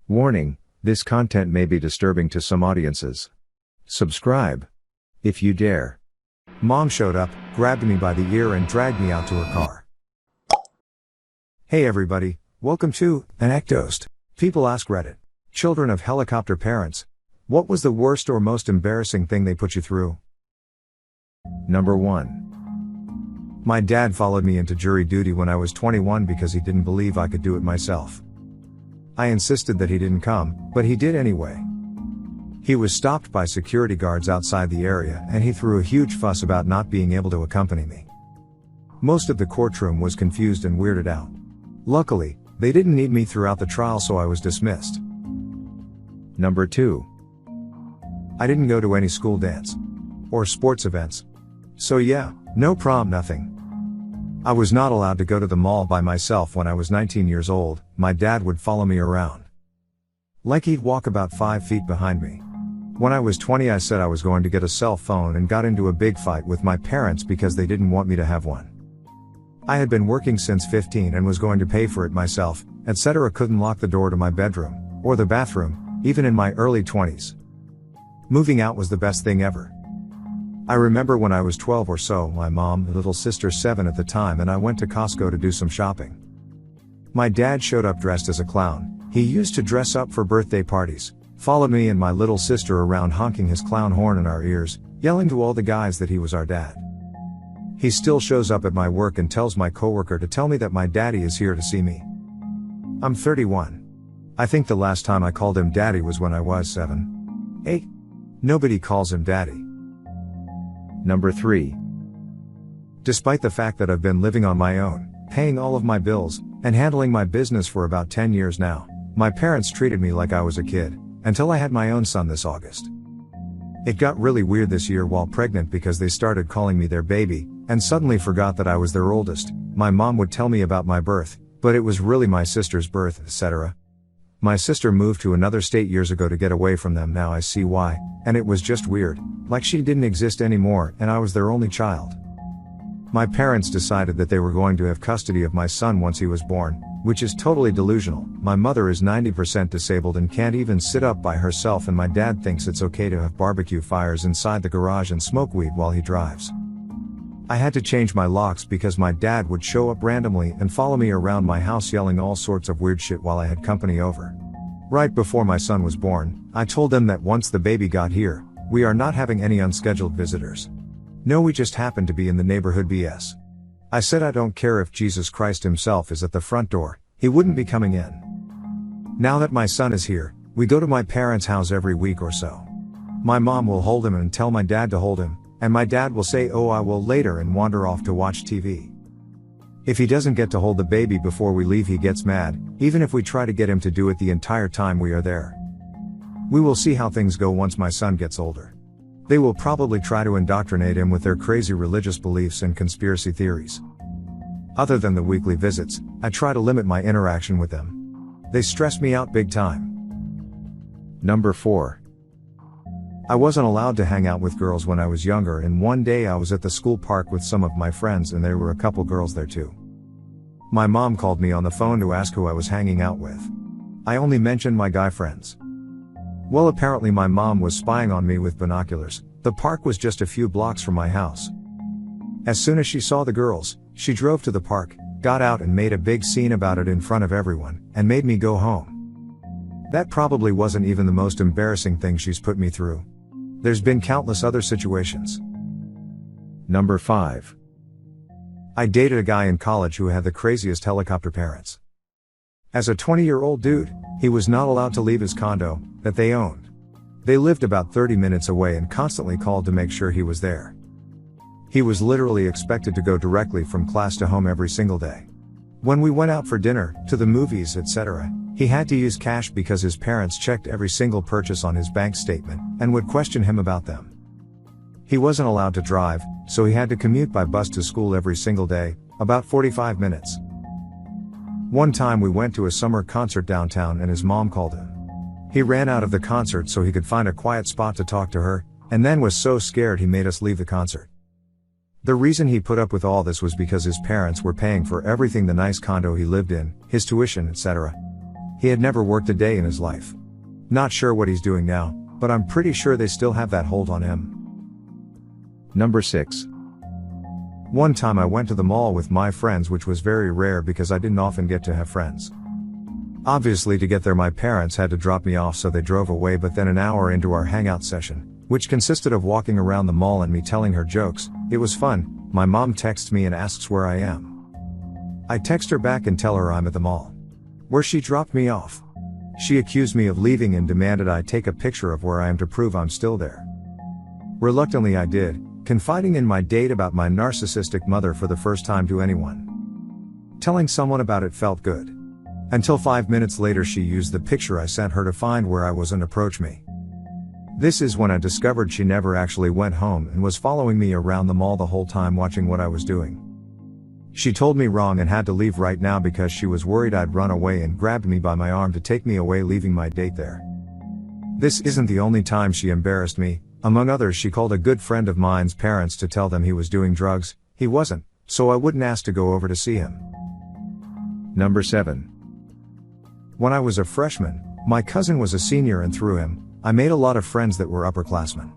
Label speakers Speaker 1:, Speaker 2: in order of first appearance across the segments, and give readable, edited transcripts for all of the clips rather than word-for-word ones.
Speaker 1: Warning, this content may be disturbing to some audiences. Subscribe. If you dare.
Speaker 2: Mom showed up, grabbed me by the ear and dragged me out to her car. Hey everybody, welcome to ANECDOSED. People ask Reddit. Children of helicopter parents. What was the worst or most embarrassing thing they put you through?
Speaker 1: Number 1.
Speaker 2: My dad followed me into jury duty when I was 21 because he didn't believe I could do it myself. I insisted that he didn't come, but he did anyway. He was stopped by security guards outside the area and he threw a huge fuss about not being able to accompany me. Most of the courtroom was confused and weirded out. Luckily, they didn't need me throughout the trial, so I was dismissed.
Speaker 1: Number 2.
Speaker 2: I didn't go to any school dance or sports events. So yeah, no prom, nothing. I was not allowed to go to the mall by myself when I was 19 years old. My dad would follow me around. Like he'd walk about 5 feet behind me. When I was 20, I said I was going to get a cell phone and got into a big fight with my parents because they didn't want me to have one. I had been working since 15 and was going to pay for it myself, etc. Couldn't lock the door to my bedroom, or the bathroom, even in my early 20s. Moving out was the best thing ever. I remember when I was 12 or so, my mom, little sister 7 at the time, and I went to Costco to do some shopping. My dad showed up dressed as a clown. He used to dress up for birthday parties, followed me and my little sister around honking his clown horn in our ears, yelling to all the guys that he was our dad. He still shows up at my work and tells my coworker to tell me that my daddy is here to see me. I'm 31. I think the last time I called him daddy was when I was 7. 8. Nobody calls him daddy.
Speaker 1: Number 3.
Speaker 2: Despite the fact that I've been living on my own, paying all of my bills, and handling my business for about 10 years now, my parents treated me like I was a kid, until I had my own son this August. It got really weird this year while pregnant because they started calling me their baby, and suddenly forgot that I was their oldest. My mom would tell me about my birth, but it was really my sister's birth, etc. My sister moved to another state years ago to get away from them. Now I see why, and it was just weird, like she didn't exist anymore and I was their only child. My parents decided that they were going to have custody of my son once he was born, which is totally delusional. My mother is 90% disabled and can't even sit up by herself, and my dad thinks it's okay to have barbecue fires inside the garage and smoke weed while he drives. I had to change my locks because my dad would show up randomly and follow me around my house yelling all sorts of weird shit while I had company over. Right before my son was born, I told them that once the baby got here, we are not having any unscheduled visitors. No, we just happened to be in the neighborhood BS. I said I don't care if Jesus Christ himself is at the front door, he wouldn't be coming in. Now that my son is here, we go to my parents' house every week or so. My mom will hold him and tell my dad to hold him, and my dad will say, "Oh, I will later," and wander off to watch TV. If he doesn't get to hold the baby before we leave, he gets mad, even if we try to get him to do it the entire time we are there. We will see how things go once my son gets older. They will probably try to indoctrinate him with their crazy religious beliefs and conspiracy theories. Other than the weekly visits, I try to limit my interaction with them. They stress me out big time.
Speaker 1: Number 4.
Speaker 2: I wasn't allowed to hang out with girls when I was younger, and one day I was at the school park with some of my friends and there were a couple girls there too. My mom called me on the phone to ask who I was hanging out with. I only mentioned my guy friends. Well, apparently my mom was spying on me with binoculars. The park was just a few blocks from my house. As soon as she saw the girls, she drove to the park, got out and made a big scene about it in front of everyone, and made me go home. That probably wasn't even the most embarrassing thing she's put me through. There's been countless other situations.
Speaker 1: Number 5.
Speaker 2: I dated a guy in college who had the craziest helicopter parents. As a 20-year-old dude, he was not allowed to leave his condo, that they owned. They lived about 30 minutes away and constantly called to make sure he was there. He was literally expected to go directly from class to home every single day. When we went out for dinner, to the movies, etc., he had to use cash because his parents checked every single purchase on his bank statement and would question him about them. He wasn't allowed to drive, so he had to commute by bus to school every single day, about 45 minutes. One time we went to a summer concert downtown and his mom called him. He ran out of the concert so he could find a quiet spot to talk to her, and then was so scared he made us leave the concert. The reason he put up with all this was because his parents were paying for everything: the nice condo he lived in, his tuition, etc. He had never worked a day in his life. Not sure what he's doing now, but I'm pretty sure they still have that hold on him.
Speaker 1: Number 6.
Speaker 2: One time I went to the mall with my friends, which was very rare because I didn't often get to have friends. Obviously, to get there my parents had to drop me off, so they drove away, but then an hour into our hangout session, which consisted of walking around the mall and me telling her jokes, it was fun, my mom texts me and asks where I am. I text her back and tell her I'm at the mall, where she dropped me off. She accused me of leaving and demanded I take a picture of where I am to prove I'm still there. Reluctantly I did, confiding in my date about my narcissistic mother for the first time to anyone. Telling someone about it felt good. Until 5 minutes later she used the picture I sent her to find where I was and approach me. This is when I discovered she never actually went home and was following me around the mall the whole time, watching what I was doing. She told me wrong and had to leave right now because she was worried I'd run away, and grabbed me by my arm to take me away, leaving my date there. This isn't the only time she embarrassed me. Among others, she called a good friend of mine's parents to tell them he was doing drugs. He wasn't, so I wouldn't ask to go over to see him.
Speaker 1: Number 7.
Speaker 2: When I was a freshman, my cousin was a senior, and through him, I made a lot of friends that were upperclassmen.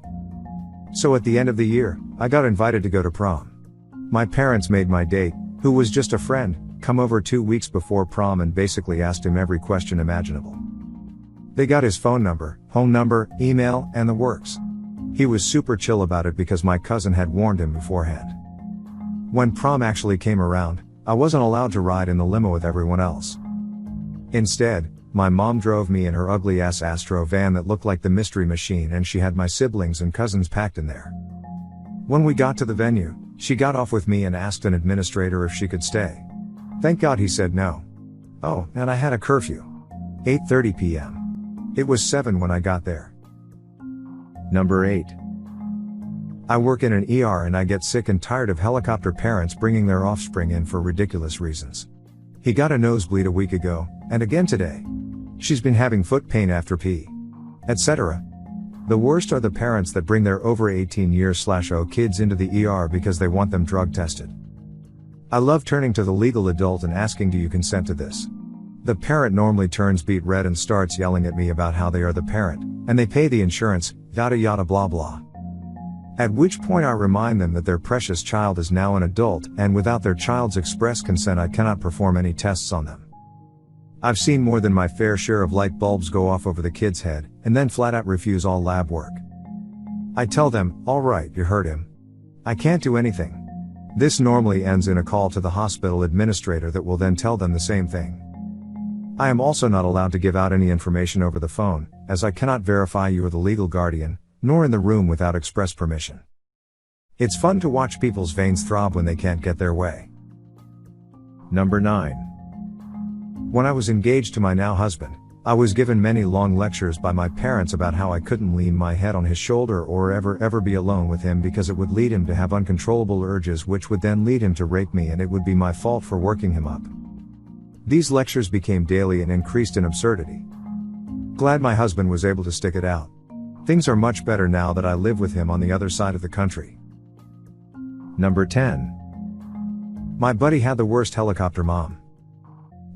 Speaker 2: So at the end of the year, I got invited to go to prom. My parents made my date, who was just a friend, come over 2 weeks before prom and basically asked him every question imaginable. They got his phone number, home number, email, and the works. He was super chill about it because my cousin had warned him beforehand. When prom actually came around, I wasn't allowed to ride in the limo with everyone else. Instead, my mom drove me in her ugly ass Astro van that looked like the Mystery Machine, and she had my siblings and cousins packed in there. When we got to the venue, she got off with me and asked an administrator if she could stay. Thank God he said no. Oh, and I had a curfew. 8:30 p.m. It was 7 when I got there.
Speaker 1: Number 8.
Speaker 2: I work in an ER and I get sick and tired of helicopter parents bringing their offspring in for ridiculous reasons. He got a nosebleed a week ago, and again today. She's been having foot pain after pee, etc. The worst are the parents that bring their over 18 years/old kids into the ER because they want them drug tested. I love turning to the legal adult and asking, do you consent to this? The parent normally turns beet red and starts yelling at me about how they are the parent, and they pay the insurance, yada yada blah blah. At which point I remind them that their precious child is now an adult, and without their child's express consent I cannot perform any tests on them. I've seen more than my fair share of light bulbs go off over the kid's head, and then flat out refuse all lab work. I tell them, alright, you heard him. I can't do anything. This normally ends in a call to the hospital administrator that will then tell them the same thing. I am also not allowed to give out any information over the phone, as I cannot verify you are the legal guardian, nor in the room without express permission. It's fun to watch people's veins throb when they can't get their way.
Speaker 1: Number 9.
Speaker 2: When I was engaged to my now husband, I was given many long lectures by my parents about how I couldn't lean my head on his shoulder or ever be alone with him because it would lead him to have uncontrollable urges, which would then lead him to rape me, and it would be my fault for working him up. These lectures became daily and increased in absurdity. Glad my husband was able to stick it out. Things are much better now that I live with him on the other side of the country.
Speaker 1: Number 10.
Speaker 2: My buddy had the worst helicopter mom.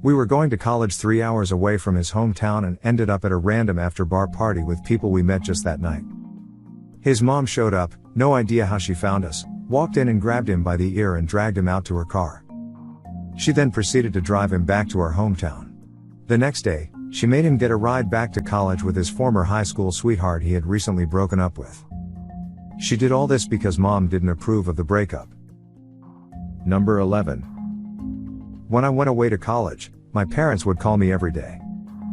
Speaker 2: We were going to college 3 hours away from his hometown and ended up at a random after-bar party with people we met just that night. His mom showed up, no idea how she found us, walked in and grabbed him by the ear and dragged him out to her car. She then proceeded to drive him back to our hometown. The next day, she made him get a ride back to college with his former high school sweetheart he had recently broken up with. She did all this because mom didn't approve of the breakup.
Speaker 1: Number 11.
Speaker 2: When I went away to college, my parents would call me every day.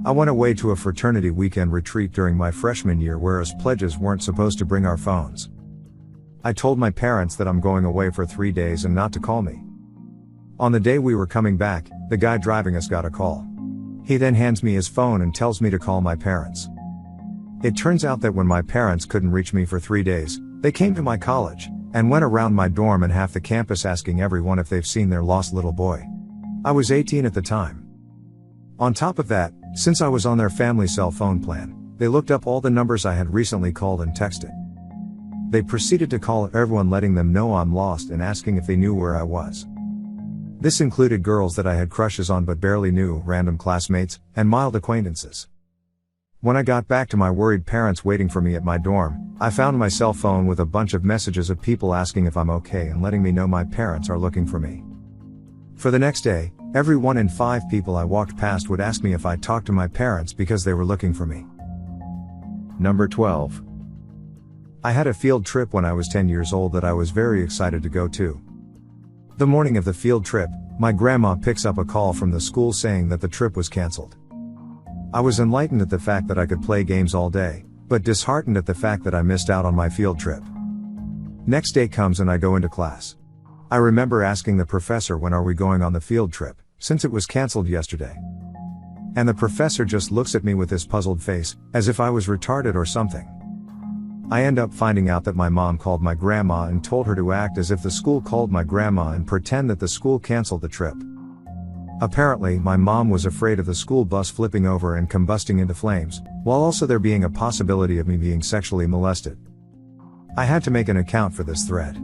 Speaker 2: I went away to a fraternity weekend retreat during my freshman year, whereas pledges weren't supposed to bring our phones. I told my parents that I'm going away for 3 days and not to call me. On the day we were coming back, the guy driving us got a call. He then hands me his phone and tells me to call my parents. It turns out that when my parents couldn't reach me for 3 days, they came to my college, and went around my dorm and half the campus asking everyone if they've seen their lost little boy. I was 18 at the time. On top of that, since I was on their family cell phone plan, they looked up all the numbers I had recently called and texted. They proceeded to call everyone letting them know I'm lost and asking if they knew where I was. This included girls that I had crushes on but barely knew, random classmates, and mild acquaintances. When I got back to my worried parents waiting for me at my dorm, I found my cell phone with a bunch of messages of people asking if I'm okay and letting me know my parents are looking for me. For the next day, every 1 in 5 people I walked past would ask me if I talked to my parents because they were looking for me.
Speaker 1: Number 12.
Speaker 2: I had a field trip when I was 10 years old that I was very excited to go to. The morning of the field trip, my grandma picks up a call from the school saying that the trip was canceled. I was enlightened at the fact that I could play games all day, but disheartened at the fact that I missed out on my field trip. Next day comes and I go into class. I remember asking the professor, when are we going on the field trip, since it was canceled yesterday. And the professor just looks at me with this puzzled face, as if I was retarded or something. I end up finding out that my mom called my grandma and told her to act as if the school called my grandma and pretend that the school canceled the trip. Apparently, my mom was afraid of the school bus flipping over and combusting into flames, while also there being a possibility of me being sexually molested. I had to make an account for this thread.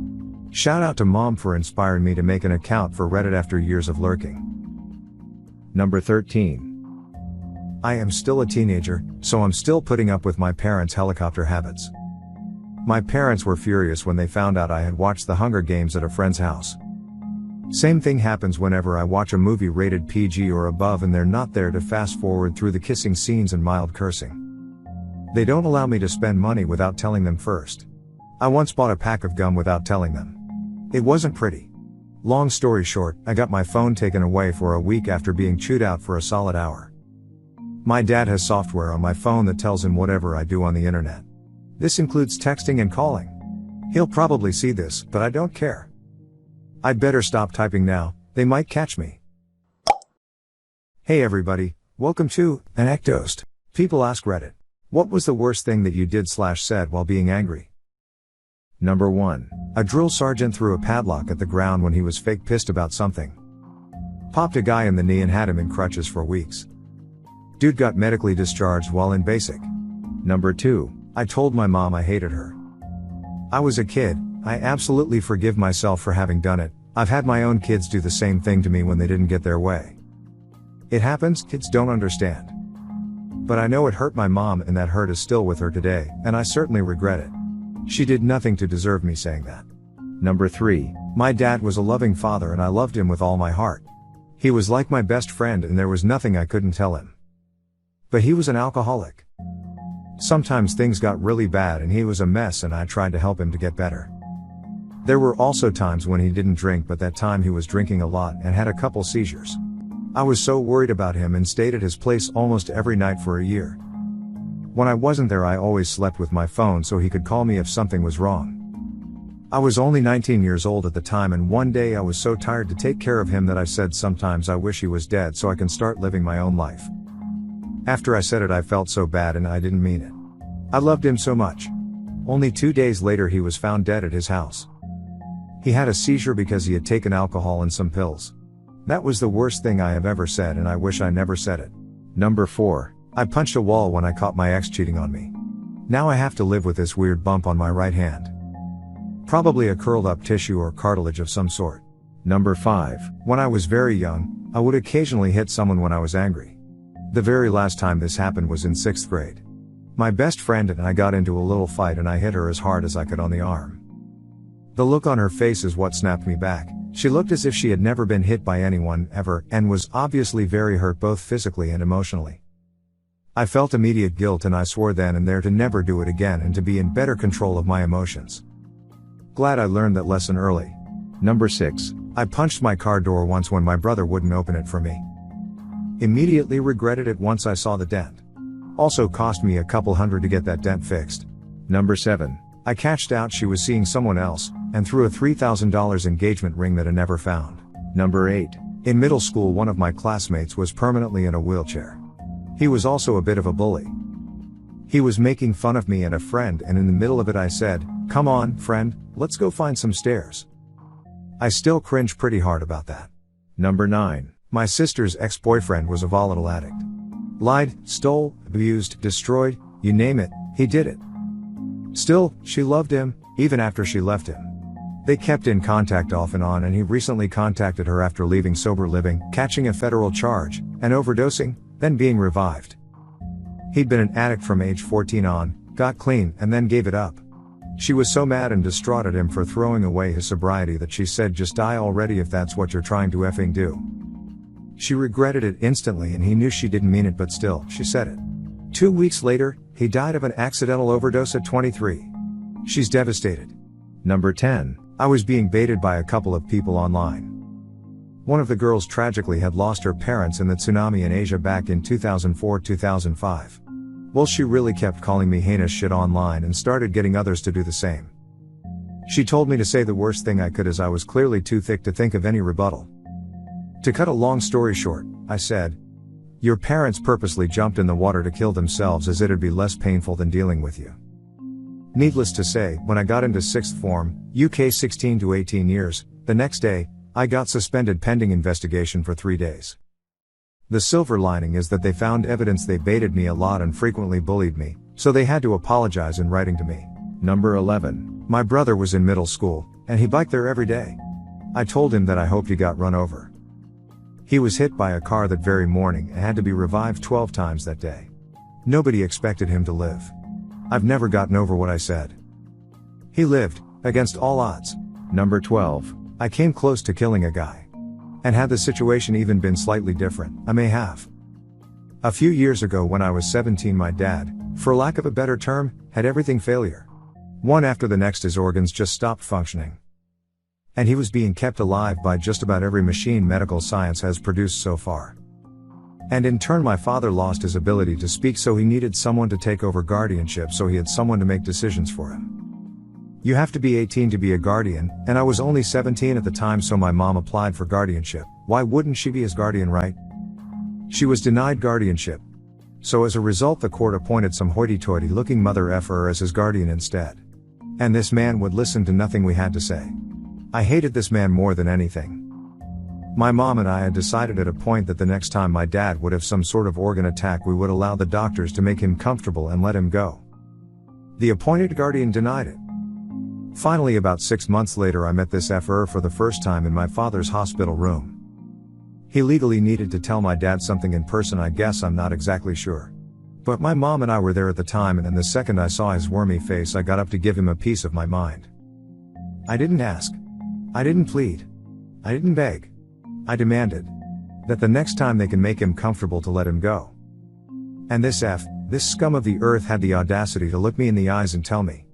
Speaker 2: Shout out to Mom for inspiring me to make an account for Reddit after years of lurking.
Speaker 1: Number 13.
Speaker 2: I am still a teenager, so I'm still putting up with my parents' helicopter habits. My parents were furious when they found out I had watched The Hunger Games at a friend's house. Same thing happens whenever I watch a movie rated PG or above and they're not there to fast forward through the kissing scenes and mild cursing. They don't allow me to spend money without telling them first. I once bought a pack of gum without telling them. It wasn't pretty. Long story short, I got my phone taken away for a week after being chewed out for a solid hour. My dad has software on my phone that tells him whatever I do on the internet. This includes texting and calling. He'll probably see this, but I don't care. I'd better stop typing now, they might catch me. Hey everybody, welcome to ANECDOSED. People ask Reddit. What was the worst thing that you did/said while being angry?
Speaker 1: Number 1.
Speaker 2: A drill sergeant threw a padlock at the ground when he was fake pissed about something. Popped a guy in the knee and had him in crutches for weeks. Dude got medically discharged while in basic.
Speaker 1: Number 2.
Speaker 2: I told my mom I hated her. I was a kid, I absolutely forgive myself for having done it. I've had my own kids do the same thing to me when they didn't get their way. It happens, kids don't understand. But I know it hurt my mom and that hurt is still with her today, and I certainly regret it. She did nothing to deserve me saying that.
Speaker 1: Number 3.
Speaker 2: My dad was a loving father and I loved him with all my heart. He was like my best friend and there was nothing I couldn't tell him. But he was an alcoholic. Sometimes things got really bad and he was a mess and I tried to help him to get better. There were also times when he didn't drink, but that time he was drinking a lot and had a couple seizures. I was so worried about him and stayed at his place almost every night for a year. When I wasn't there, I always slept with my phone so he could call me if something was wrong. I was only 19 years old at the time, and one day I was so tired to take care of him that I said sometimes I wish he was dead so I can start living my own life. After I said it, I felt so bad and I didn't mean it. I loved him so much. Only 2 days later he was found dead at his house. He had a seizure because he had taken alcohol and some pills. That was the worst thing I have ever said and I wish I never said it.
Speaker 1: Number 4.
Speaker 2: I punched a wall when I caught my ex cheating on me. Now I have to live with this weird bump on my right hand. Probably a curled up tissue or cartilage of some sort.
Speaker 1: Number 5.
Speaker 2: When I was very young, I would occasionally hit someone when I was angry. The very last time this happened was in 6th grade. My best friend and I got into a little fight and I hit her as hard as I could on the arm. The look on her face is what snapped me back. She looked as if she had never been hit by anyone ever and was obviously very hurt both physically and emotionally. I felt immediate guilt and I swore then and there to never do it again and to be in better control of my emotions. Glad I learned that lesson early.
Speaker 1: Number 6.
Speaker 2: I punched my car door once when my brother wouldn't open it for me. Immediately regretted it once I saw the dent. Also cost me a couple $100 to get that dent fixed.
Speaker 1: Number 7.
Speaker 2: I cashed out she was seeing someone else, and threw a $3,000 engagement ring that I never found.
Speaker 1: Number 8.
Speaker 2: In middle school, one of my classmates was permanently in a wheelchair. He was also a bit of a bully. He was making fun of me and a friend, and in the middle of it I said, "Come on, friend, let's go find some stairs." I still cringe pretty hard about that.
Speaker 1: Number 9.
Speaker 2: My sister's ex-boyfriend was a volatile addict. Lied, stole, abused, destroyed, you name it, he did it. Still, she loved him, even after she left him. They kept in contact off and on, and he recently contacted her after leaving sober living, catching a federal charge, and overdosing, then being revived. He'd been an addict from age 14 on, got clean, and then gave it up. She was so mad and distraught at him for throwing away his sobriety that she said, "Just die already if that's what you're trying to effing do." She regretted it instantly, and he knew she didn't mean it, but still, she said it. 2 weeks later, he died of an accidental overdose at 23. She's devastated.
Speaker 1: Number 10.
Speaker 2: I was being baited by a couple of people online. One of the girls tragically had lost her parents in the tsunami in Asia back in 2004-2005. Well, she really kept calling me heinous shit online and started getting others to do the same. She told me to say the worst thing I could, as I was clearly too thick to think of any rebuttal. To cut a long story short, I said, "Your parents purposely jumped in the water to kill themselves, as it'd be less painful than dealing with you." Needless to say, when I got into 6th form, UK 16 to 18 years, the next day, I got suspended pending investigation for 3 days. The silver lining is that they found evidence they baited me a lot and frequently bullied me, so they had to apologize in writing to me.
Speaker 1: Number 11.
Speaker 2: My brother was in middle school, and he biked there every day. I told him that I hoped he got run over. He was hit by a car that very morning and had to be revived 12 times that day. Nobody expected him to live. I've never gotten over what I said. He lived, against all odds.
Speaker 1: Number 12.
Speaker 2: I came close to killing a guy. And had the situation even been slightly different, I may have. A few years ago when I was 17, my dad, for lack of a better term, had everything failure. One after the next, his organs just stopped functioning. And he was being kept alive by just about every machine medical science has produced so far. And in turn, my father lost his ability to speak, so he needed someone to take over guardianship, so he had someone to make decisions for him. You have to be 18 to be a guardian, and I was only 17 at the time, so my mom applied for guardianship. Why wouldn't she be his guardian, right? She was denied guardianship. So as a result, the court appointed some hoity-toity looking mother effer as his guardian instead. And this man would listen to nothing we had to say. I hated this man more than anything. My mom and I had decided at a point that the next time my dad would have some sort of organ attack, we would allow the doctors to make him comfortable and let him go. The appointed guardian denied it. Finally, about 6 months later, I met this effer for the first time in my father's hospital room. He legally needed to tell my dad something in person, I guess, I'm not exactly sure. But my mom and I were there at the time, and the second I saw his wormy face, I got up to give him a piece of my mind. I didn't ask. I didn't plead. I didn't beg. I demanded that the next time they can make him comfortable to let him go. And this scum of the earth had the audacity to look me in the eyes and tell me,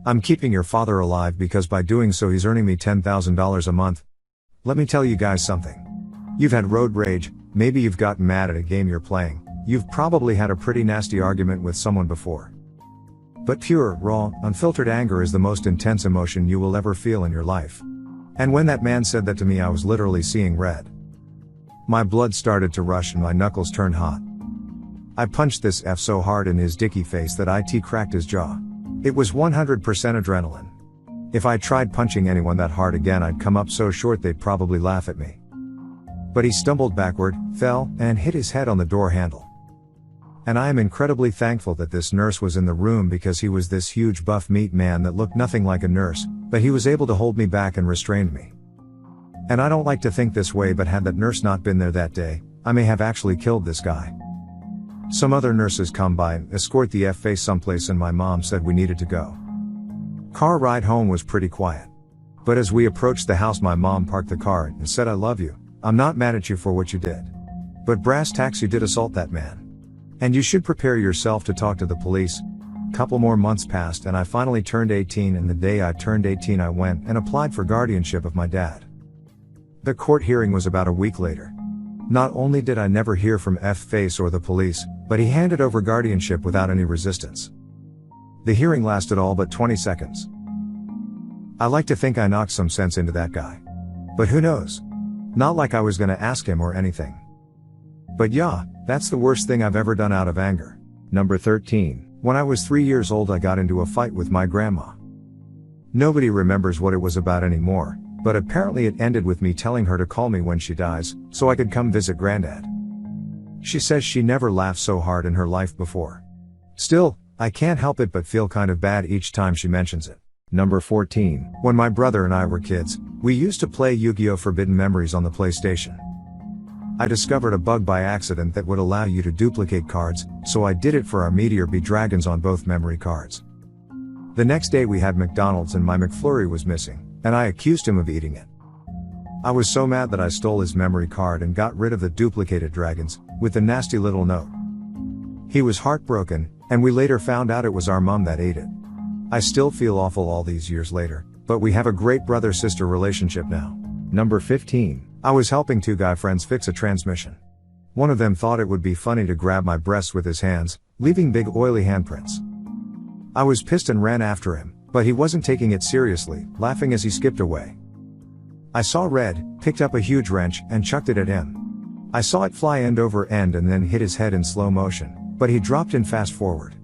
Speaker 2: "I'm keeping your father alive because by doing so he's earning me $10,000 a month." Let me tell you guys something. You've had road rage, maybe you've gotten mad at a game you're playing, you've probably had a pretty nasty argument with someone before. But pure, raw, unfiltered anger is the most intense emotion you will ever feel in your life. And when that man said that to me, I was literally seeing red. My blood started to rush and my knuckles turned hot. I punched this F so hard in his dicky face that it cracked his jaw. It was 100% adrenaline. If I tried punching anyone that hard again, I'd come up so short they'd probably laugh at me. But he stumbled backward, fell, and hit his head on the door handle. And I am incredibly thankful that this nurse was in the room, because he was this huge buff meat man that looked nothing like a nurse, but he was able to hold me back and restrained me. And I don't like to think this way, but had that nurse not been there that day, I may have actually killed this guy. Some other nurses come by and escort the F-face someplace, and my mom said we needed to go. Car ride home was pretty quiet. But as we approached the house, my mom parked the car and said, "I love you. I'm not mad at you for what you did. But brass tacks, you did assault that man. And you should prepare yourself to talk to the police." Couple more months passed and I finally turned 18, and the day I turned 18 I went and applied for guardianship of my dad. The court hearing was about a week later. Not only did I never hear from F-face or the police, but he handed over guardianship without any resistance. The hearing lasted all but 20 seconds. I like to think I knocked some sense into that guy. But who knows? Not like I was gonna ask him or anything. But yeah, that's the worst thing I've ever done out of anger.
Speaker 1: Number 13.
Speaker 2: When I was 3 years old, I got into a fight with my grandma. Nobody remembers what it was about anymore, but apparently it ended with me telling her to call me when she dies, so I could come visit Granddad. She says she never laughed so hard in her life before. Still, I can't help it but feel kind of bad each time she mentions it.
Speaker 1: Number 14.
Speaker 2: When my brother and I were kids, we used to play Yu-Gi-Oh! Forbidden Memories on the PlayStation. I discovered a bug by accident that would allow you to duplicate cards, so I did it for our Meteor B dragons on both memory cards. The next day we had McDonald's and my McFlurry was missing, and I accused him of eating it. I was so mad that I stole his memory card and got rid of the duplicated dragons, with the nasty little note. He was heartbroken, and we later found out it was our mom that ate it. I still feel awful all these years later, but we have a great brother-sister relationship now.
Speaker 1: Number 15.
Speaker 2: I was helping two guy friends fix a transmission. One of them thought it would be funny to grab my breasts with his hands, leaving big oily handprints. I was pissed and ran after him, but he wasn't taking it seriously, laughing as he skipped away. I saw red, picked up a huge wrench, and chucked it at him. I saw it fly end over end and then hit his head in slow motion, but he dropped in fast forward.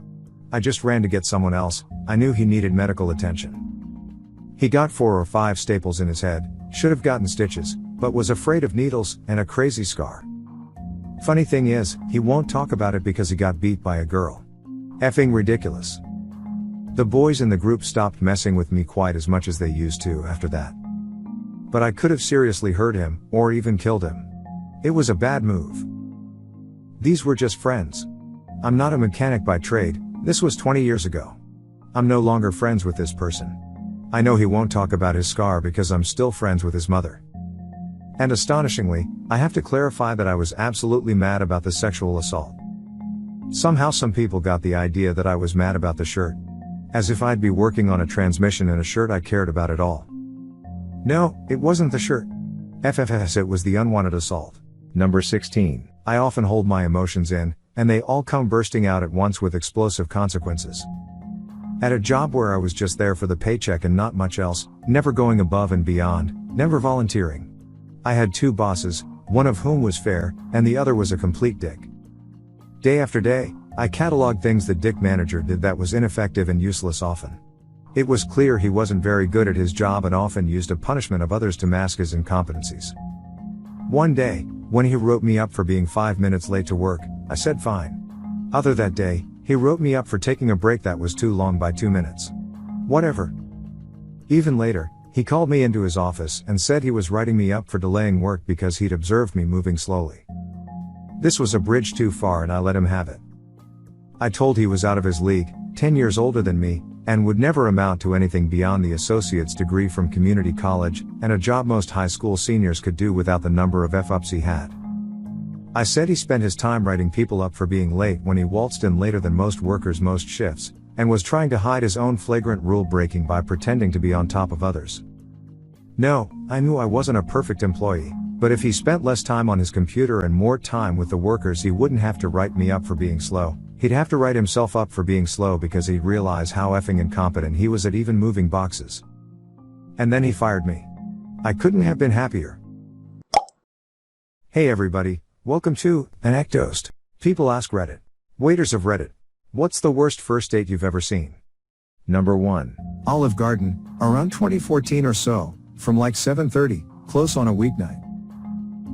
Speaker 2: I just ran to get someone else. I knew he needed medical attention. He got 4 or 5 staples in his head, should have gotten stitches, but was afraid of needles, and a crazy scar. Funny thing is, he won't talk about it because he got beat by a girl. Effing ridiculous. The boys in the group stopped messing with me quite as much as they used to after that. But I could have seriously hurt him, or even killed him. It was a bad move. These were just friends. I'm not a mechanic by trade. This was 20 years ago. I'm no longer friends with this person. I know he won't talk about his scar because I'm still friends with his mother. And astonishingly, I have to clarify that I was absolutely mad about the sexual assault. Somehow some people got the idea that I was mad about the shirt. As if I'd be working on a transmission in a shirt I cared about at all. No, it wasn't the shirt. FFS, it was the unwanted assault.
Speaker 1: Number 16.
Speaker 2: I often hold my emotions in, and they all come bursting out at once with explosive consequences. At a job where I was just there for the paycheck and not much else, never going above and beyond, never volunteering. I had 2 bosses, one of whom was fair, and the other was a complete dick. Day after day, I cataloged things the dick manager did that was ineffective and useless often. It was clear he wasn't very good at his job and often used a punishment of others to mask his incompetencies. One day, when he wrote me up for being 5 minutes late to work, I said fine. Other that day, he wrote me up for taking a break that was too long by 2 minutes. Whatever. Even later, he called me into his office and said he was writing me up for delaying work because he'd observed me moving slowly. This was a bridge too far and I let him have it. I told he was out of his league, 10 years older than me, and would never amount to anything beyond the associate's degree from community college, and a job most high school seniors could do without the number of F-ups he had. I said he spent his time writing people up for being late when he waltzed in later than most workers most shifts, and was trying to hide his own flagrant rule breaking by pretending to be on top of others. No, I knew I wasn't a perfect employee, but if he spent less time on his computer and more time with the workers he wouldn't have to write me up for being slow. He'd have to write himself up for being slow because he'd realize how effing incompetent he was at even moving boxes. And then he fired me. I couldn't have been happier. Hey everybody, welcome to ANECDOSED. People ask Reddit. Waiters of Reddit. What's the worst first date you've ever seen?
Speaker 1: Number 1.
Speaker 2: Olive Garden, around 2014 or so, from like 7:30, close on a weeknight.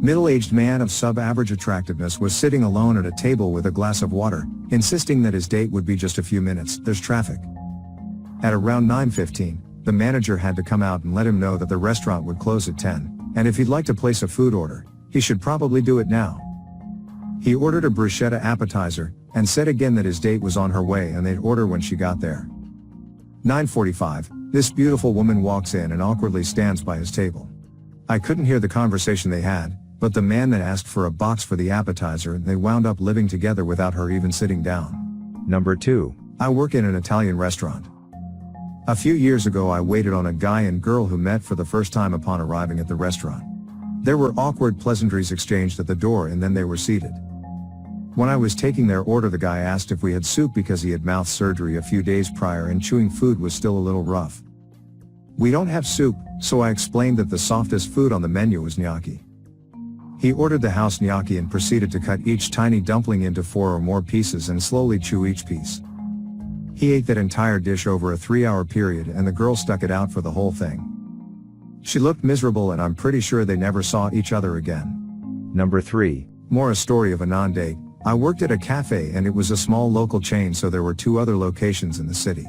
Speaker 2: Middle-aged man of sub-average attractiveness was sitting alone at a table with a glass of water, insisting that his date would be just a few minutes, there's traffic. At around 9:15, the manager had to come out and let him know that the restaurant would close at 10, and if he'd like to place a food order, he should probably do it now. He ordered a bruschetta appetizer, and said again that his date was on her way and they'd order when she got there. 9:45, this beautiful woman walks in and awkwardly stands by his table. I couldn't hear the conversation they had, but the man then asked for a box for the appetizer and they wound up living together without her even sitting down.
Speaker 1: Number 2.
Speaker 2: I work in an Italian restaurant. A few years ago I waited on a guy and girl who met for the first time upon arriving at the restaurant. There were awkward pleasantries exchanged at the door and then they were seated. When I was taking their order, the guy asked if we had soup because he had mouth surgery a few days prior and chewing food was still a little rough. We don't have soup, so I explained that the softest food on the menu was gnocchi. He ordered the house gnocchi and proceeded to cut each tiny dumpling into 4 or more pieces and slowly chew each piece. He ate that entire dish over a 3-hour period and the girl stuck it out for the whole thing. She looked miserable and I'm pretty sure they never saw each other again.
Speaker 1: Number 3.
Speaker 2: More a story of a non-date. I worked at a cafe and it was a small local chain, so there were 2 other locations in the city.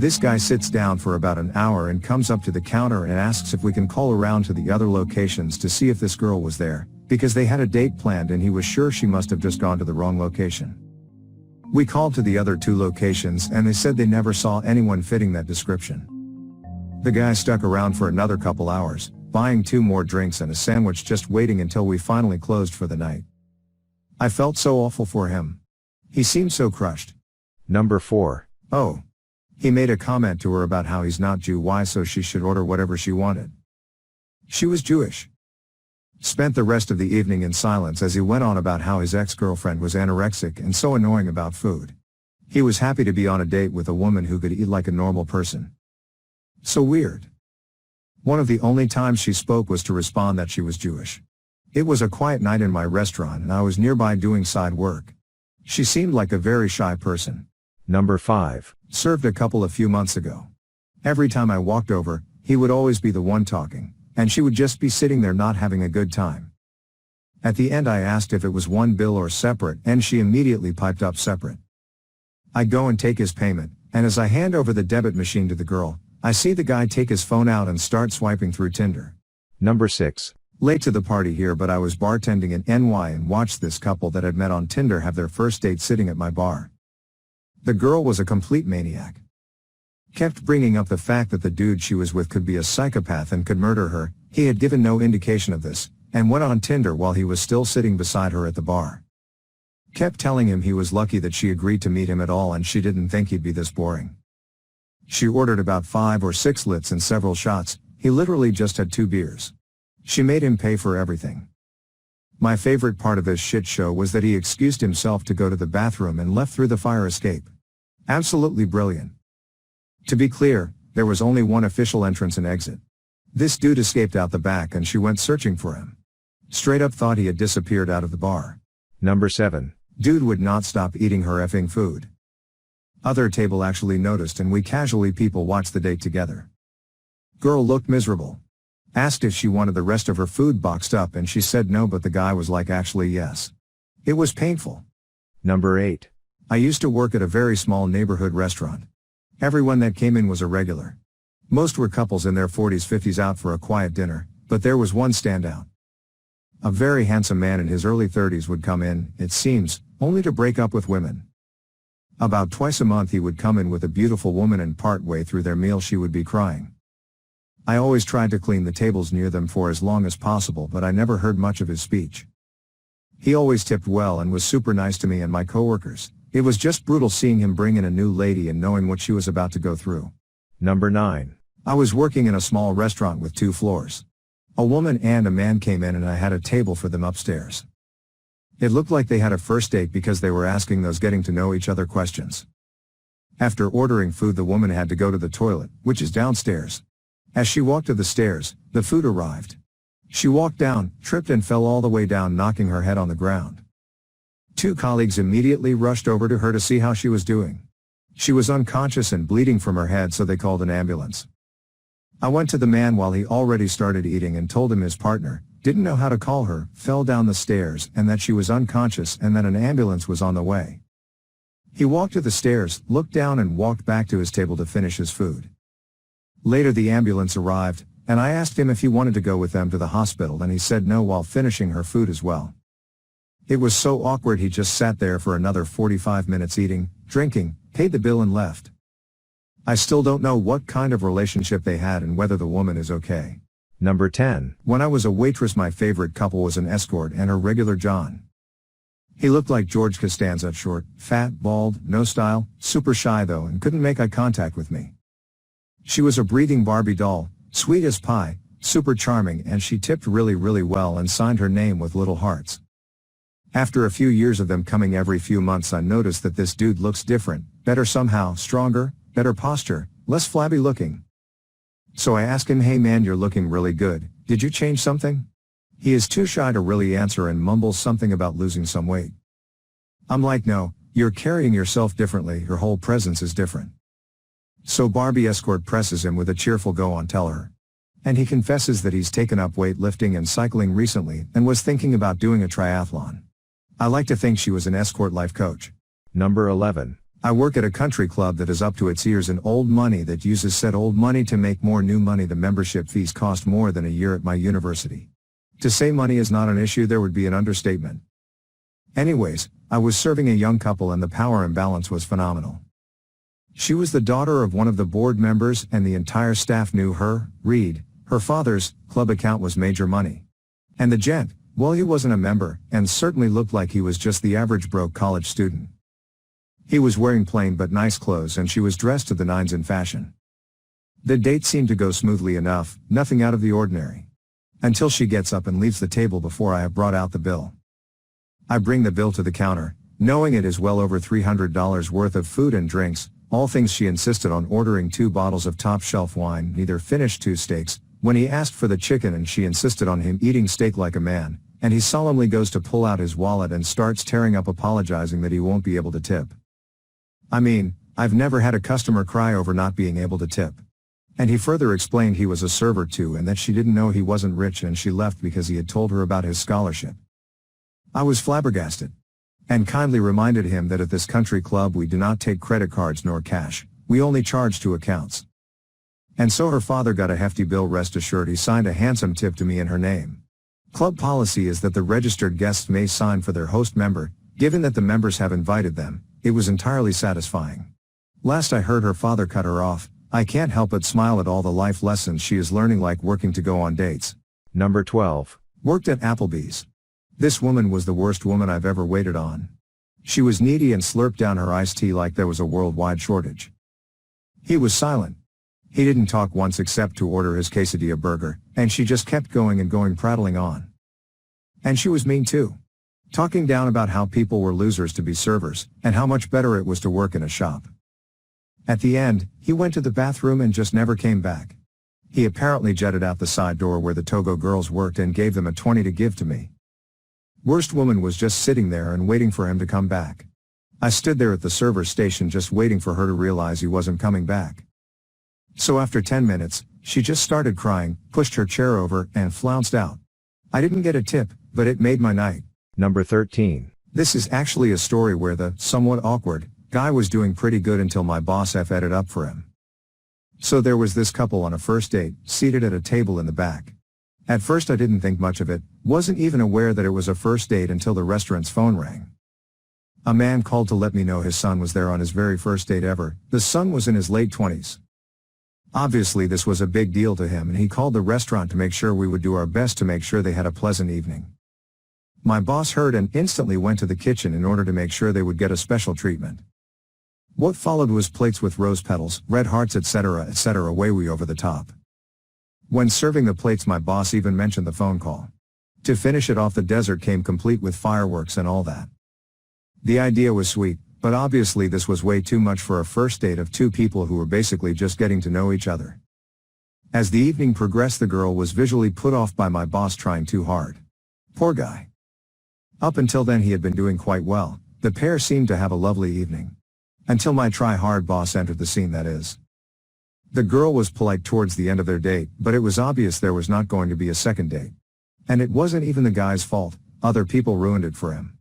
Speaker 2: This guy sits down for about an hour and comes up to the counter and asks if we can call around to the other locations to see if this girl was there, because they had a date planned and he was sure she must have just gone to the wrong location. We called to the other 2 locations and they said they never saw anyone fitting that description. The guy stuck around for another couple hours, buying 2 more drinks and a sandwich, just waiting until we finally closed for the night. I felt so awful for him. He seemed so crushed.
Speaker 1: Number 4.
Speaker 2: Oh. He made a comment to her about how he's not Jew, so she should order whatever she wanted. She was Jewish. Spent the rest of the evening in silence as he went on about how his ex-girlfriend was anorexic and so annoying about food. He was happy to be on a date with a woman who could eat like a normal person. So weird. One of the only times she spoke was to respond that she was Jewish. It was a quiet night in my restaurant and I was nearby doing side work. She seemed like a very shy person.
Speaker 1: Number 5.
Speaker 2: Served a couple a few months ago. Every time I walked over, he would always be the one talking, and she would just be sitting there not having a good time. At the end I asked if it was one bill or separate, and she immediately piped up separate. I go and take his payment, and as I hand over the debit machine to the girl, I see the guy take his phone out and start swiping through Tinder.
Speaker 1: Number 6.
Speaker 2: Late to the party here, but I was bartending in NY and watched this couple that had met on Tinder have their first date sitting at my bar. The girl was a complete maniac. Kept bringing up the fact that the dude she was with could be a psychopath and could murder her. He had given no indication of this, and went on Tinder while he was still sitting beside her at the bar. Kept telling him he was lucky that she agreed to meet him at all and she didn't think he'd be this boring. She ordered about 5 or 6 lits and several shots. He literally just had 2 beers. She made him pay for everything. My favorite part of this shit show was that he excused himself to go to the bathroom and left through the fire escape. Absolutely brilliant. To be clear, there was only one official entrance and exit. This dude escaped out the back and she went searching for him. Straight up thought he had disappeared out of the bar.
Speaker 1: Number 7.
Speaker 2: Dude would not stop eating her effing food. Other table actually noticed and we casually people watched the date together. Girl looked miserable. Asked if she wanted the rest of her food boxed up and she said no, but the guy was like, actually yes. It was painful.
Speaker 1: Number 8.
Speaker 2: I used to work at a very small neighborhood restaurant. Everyone that came in was a regular. Most were couples in their 40s, 50s out for a quiet dinner, but there was one standout. A very handsome man in his early 30s would come in, it seems, only to break up with women. About twice a month he would come in with a beautiful woman and part way through their meal she would be crying. I always tried to clean the tables near them for as long as possible, but I never heard much of his speech. He always tipped well and was super nice to me and my coworkers. It was just brutal seeing him bring in a new lady and knowing what she was about to go through.
Speaker 1: Number 9.
Speaker 2: I was working in a small restaurant with 2 floors. A woman and a man came in and I had a table for them upstairs. It looked like they had a first date because they were asking those getting to know each other questions. After ordering food, the woman had to go to the toilet, which is downstairs. As she walked to the stairs, the food arrived. She walked down, tripped and fell all the way down, knocking her head on the ground. 2 colleagues immediately rushed over to her to see how she was doing. She was unconscious and bleeding from her head, so they called an ambulance. I went to the man while he already started eating and told him his partner didn't know how to call her, fell down the stairs, and that she was unconscious and that an ambulance was on the way. He walked to the stairs, looked down and walked back to his table to finish his food. Later the ambulance arrived, and I asked him if he wanted to go with them to the hospital, and he said no while finishing her food as well. It was so awkward, he just sat there for another 45 minutes eating, drinking, paid the bill and left. I still don't know what kind of relationship they had and whether the woman is okay.
Speaker 1: Number 10.
Speaker 2: When I was a waitress, my favorite couple was an escort and her regular John. He looked like George Costanza, short, fat, bald, no style, super shy though, and couldn't make eye contact with me. She was a breathing Barbie doll, sweet as pie, super charming, and she tipped really well and signed her name with little hearts. After a few years of them coming every few months, I noticed that this dude looks different, better somehow, stronger, better posture, less flabby looking. So I asked him, hey man, you're looking really good, did you change something? He is too shy to really answer and mumbles something about losing some weight. I'm like, no, you're carrying yourself differently, your whole presence is different. So Barbie escort presses him with a cheerful go on, tell her. And he confesses that he's taken up weightlifting and cycling recently and was thinking about doing a triathlon. I like to think she was an escort life coach.
Speaker 1: Number 11.
Speaker 2: I work at a country club that is up to its ears in old money that uses said old money to make more new money. The membership fees cost more than a year at my university. To say money is not an issue there would be an understatement. Anyways, I was serving a young couple and the power imbalance was phenomenal. She was the daughter of one of the board members and the entire staff knew her, Reed, her father's club account was major money. And the gent, well, he wasn't a member, and certainly looked like he was just the average broke college student. He was wearing plain but nice clothes and she was dressed to the nines in fashion. The date seemed to go smoothly enough, nothing out of the ordinary. Until she gets up and leaves the table before I have brought out the bill. I bring the bill to the counter, knowing it is well over $300 worth of food and drinks, all things she insisted on ordering 2 bottles of top shelf wine, neither finished 2 steaks, when he asked for the chicken and she insisted on him eating steak like a man, and he solemnly goes to pull out his wallet and starts tearing up apologizing that he won't be able to tip. I mean, I've never had a customer cry over not being able to tip. And he further explained he was a server too and that she didn't know he wasn't rich and she left because he had told her about his scholarship. I was flabbergasted. And kindly reminded him that at this country club we do not take credit cards nor cash, we only charge to accounts. And so her father got a hefty bill. Rest assured he signed a handsome tip to me in her name. Club policy is that the registered guests may sign for their host member, given that the members have invited them. It was entirely satisfying. Last I heard her father cut her off. I can't help but smile at all the life lessons she is learning, like working to go on dates.
Speaker 1: Number 12.
Speaker 2: Worked at Applebee's. This woman was the worst woman I've ever waited on. She was needy and slurped down her iced tea like there was a worldwide shortage. He was silent. He didn't talk once except to order his quesadilla burger, and she just kept going and going, prattling on. And she was mean too. Talking down about how people were losers to be servers, and how much better it was to work in a shop. At the end, he went to the bathroom and just never came back. He apparently jetted out the side door where the Togo girls worked and gave them a 20 to give to me. Worst woman was just sitting there and waiting for him to come back. I stood there at the server's station just waiting for her to realize he wasn't coming back. So after 10 minutes, she just started crying, pushed her chair over, and flounced out. I didn't get a tip, but it made my night.
Speaker 1: Number 13.
Speaker 2: This is actually a story where the somewhat awkward guy was doing pretty good until my boss F'd it up for him. So there was this couple on a first date, seated at a table in the back. At first I didn't think much of it, wasn't even aware that it was a first date until the restaurant's phone rang. A man called to let me know his son was there on his very first date ever. The son was in his late 20s. Obviously this was a big deal to him and he called the restaurant to make sure we would do our best to make sure they had a pleasant evening. My boss heard and instantly went to the kitchen in order to make sure they would get a special treatment. What followed was plates with rose petals, red hearts, etc., way over the top. When serving the plates my boss even mentioned the phone call. To finish it off, the dessert came complete with fireworks and all that. The idea was sweet, but obviously this was way too much for a first date of 2 people who were basically just getting to know each other. As the evening progressed, the girl was visually put off by my boss trying too hard. Poor guy. Up until then he had been doing quite well, the pair seemed to have a lovely evening. Until my try-hard boss entered the scene, that is. The girl was polite towards the end of their date, but it was obvious there was not going to be a second date. And it wasn't even the guy's fault, other people ruined it for him.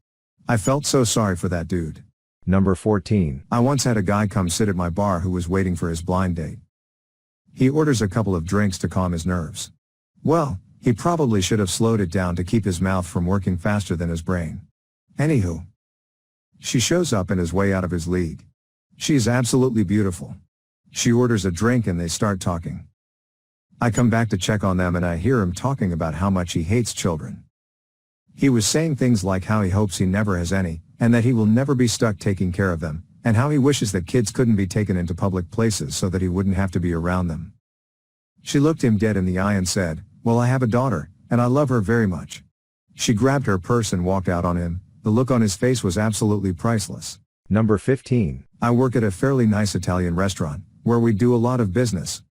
Speaker 2: I felt so sorry for that dude.
Speaker 1: Number 14.
Speaker 2: I once had a guy come sit at my bar who was waiting for his blind date. He orders a couple of drinks to calm his nerves. Well, he probably should have slowed it down to keep his mouth from working faster than his brain. Anywho. She shows up and is way out of his league. She is absolutely beautiful. She orders a drink and they start talking. I come back to check on them and I hear him talking about how much he hates children. He was saying things like how he hopes he never has any, and that he will never be stuck taking care of them, and how he wishes that kids couldn't be taken into public places so that he wouldn't have to be around them. She looked him dead in the eye and said, "Well, I have a daughter, and I love her very much." She grabbed her purse and walked out on him. The look on his face was absolutely priceless.
Speaker 1: Number 15.
Speaker 2: I work at a fairly nice Italian restaurant, where we do a lot of business.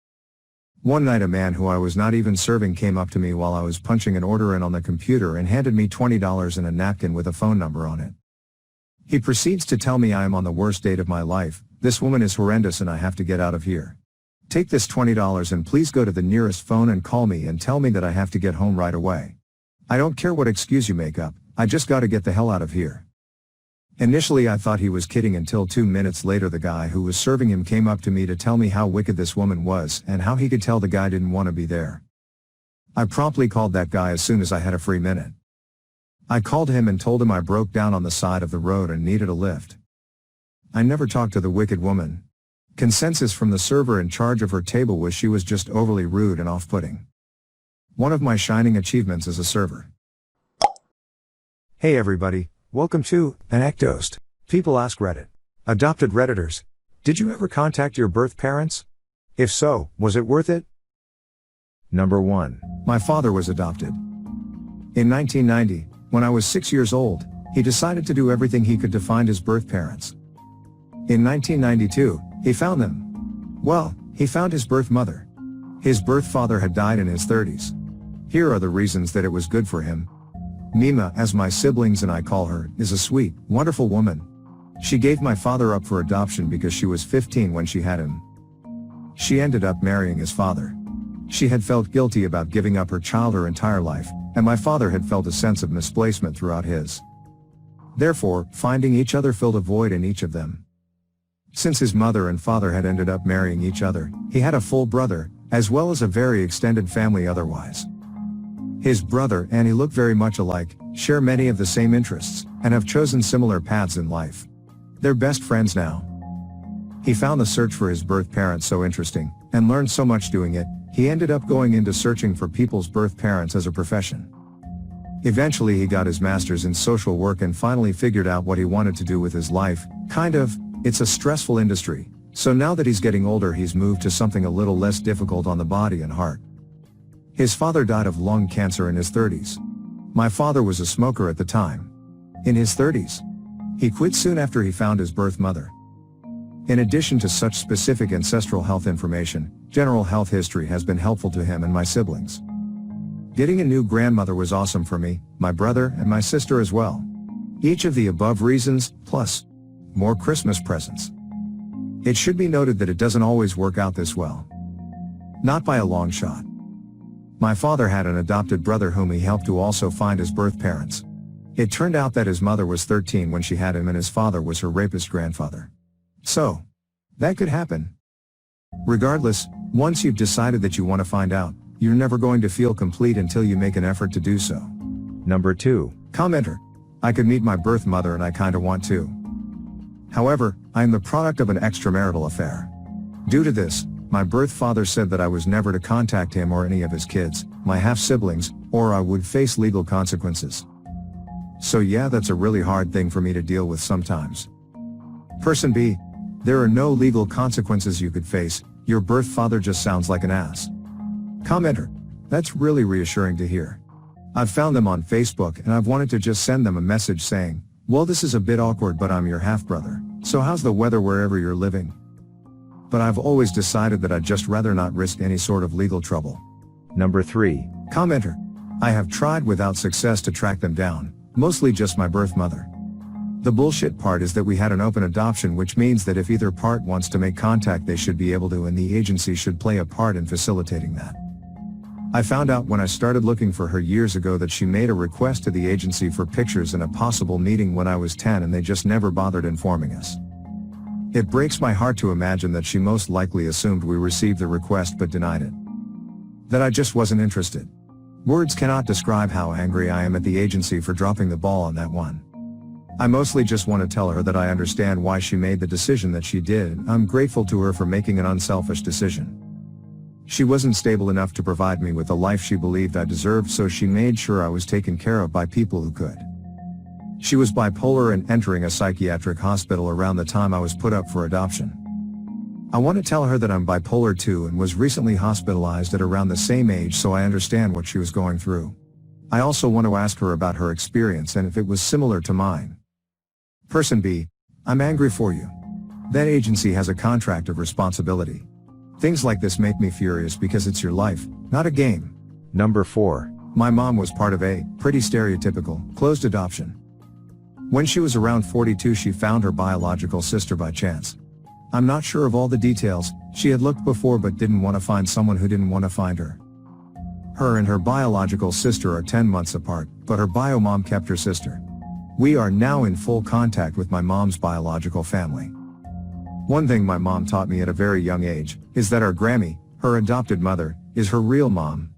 Speaker 2: One night a man who I was not even serving came up to me while I was punching an order in on the computer and handed me $20 and a napkin with a phone number on it. He proceeds to tell me I am on the worst date of my life, this woman is horrendous and I have to get out of here. Take this $20 and please go to the nearest phone and call me and tell me that I have to get home right away. I don't care what excuse you make up, I just gotta get the hell out of here. Initially I thought he was kidding until 2 minutes later the guy who was serving him came up to me to tell me how wicked this woman was and how he could tell the guy didn't want to be there. I promptly called that guy as soon as I had a free minute. I called him and told him I broke down on the side of the road and needed a lift. I never talked to the wicked woman. Consensus from the server in charge of her table was she was just overly rude and off-putting. One of my shining achievements as a server.
Speaker 1: Hey everybody, welcome to ANECDOSED. People ask Reddit. Adopted Redditors. Did you ever contact your birth parents? If so, was it worth it? Number 1.
Speaker 2: My father was adopted. In 1990, when I was 6 years old, he decided to do everything he could to find his birth parents. In 1992, he found them. Well, he found his birth mother. His birth father had died in his 30s. Here are the reasons that it was good for him. Mima, as my siblings and I call her, is a sweet, wonderful woman. She gave my father up for adoption because she was 15 when she had him. She ended up marrying his father. She had felt guilty about giving up her child her entire life, and my father had felt a sense of misplacement throughout his. Therefore, finding each other filled a void in each of them. Since his mother and father had ended up marrying each other, he had a full brother, as well as a very extended family otherwise. His brother and he look very much alike, share many of the same interests, and have chosen similar paths in life. They're best friends now. He found the search for his birth parents so interesting, and learned so much doing it, he ended up going into searching for people's birth parents as a profession. Eventually he got his master's in social work and finally figured out what he wanted to do with his life, kind of. It's a stressful industry, so now that he's getting older he's moved to something a little less difficult on the body and heart. His father died of lung cancer in his 30s. My father was a smoker at the time. In his 30s. He quit soon after he found his birth mother. In addition to such specific ancestral health information, general health history has been helpful to him and my siblings. Getting a new grandmother was awesome for me, my brother, and my sister as well. Each of the above reasons, plus more Christmas presents. It should be noted that it doesn't always work out this well. Not by a long shot. My father had an adopted brother whom he helped to also find his birth parents. It turned out that his mother was 13 when she had him and his father was her rapist grandfather. So, that could happen. Regardless, once you've decided that you want to find out, you're never going to feel complete until you make an effort to do so.
Speaker 1: Number 2.
Speaker 2: Commenter. I could meet my birth mother and I kinda want to. However, I am the product of an extramarital affair. Due to this, my birth father said that I was never to contact him or any of his kids, my half-siblings, or I would face legal consequences. So yeah, that's a really hard thing for me to deal with sometimes. Person B. There are no legal consequences you could face, your birth father just sounds like an ass. Commenter. That's really reassuring to hear. I've found them on Facebook and I've wanted to just send them a message saying, well, this is a bit awkward but I'm your half-brother, so how's the weather wherever you're living? But I've always decided that I'd just rather not risk any sort of legal trouble.
Speaker 1: Number 3.
Speaker 2: Commenter. I have tried without success to track them down, mostly just my birth mother. The bullshit part is that we had an open adoption, which means that if either part wants to make contact they should be able to, and the agency should play a part in facilitating that. I found out when I started looking for her years ago that she made a request to the agency for pictures and a possible meeting when I was 10 and they just never bothered informing us. It breaks my heart to imagine that she most likely assumed we received the request but denied it. That I just wasn't interested. Words cannot describe how angry I am at the agency for dropping the ball on that one. I mostly just want to tell her that I understand why she made the decision that she did, and I'm grateful to her for making an unselfish decision. She wasn't stable enough to provide me with the life she believed I deserved, so she made sure I was taken care of by people who could. She was bipolar and entering a psychiatric hospital around the time I was put up for adoption. I want to tell her that I'm bipolar too and was recently hospitalized at around the same age, so I understand what she was going through. I also want to ask her about her experience and if it was similar to mine. Person B. I'm angry for you. That agency has a contract of responsibility. Things like this make me furious because it's your life, not a game.
Speaker 1: Number 4.
Speaker 2: My mom was part of a pretty stereotypical, closed adoption. When she was around 42 she found her biological sister by chance. I'm not sure of all the details, she had looked before but didn't want to find someone who didn't want to find her. Her and her biological sister are 10 months apart, but her bio mom kept her sister.
Speaker 1: We are now in full contact with my mom's biological family. One thing my mom taught me at a very young age is that our Grammy, her adopted mother, is her real mom.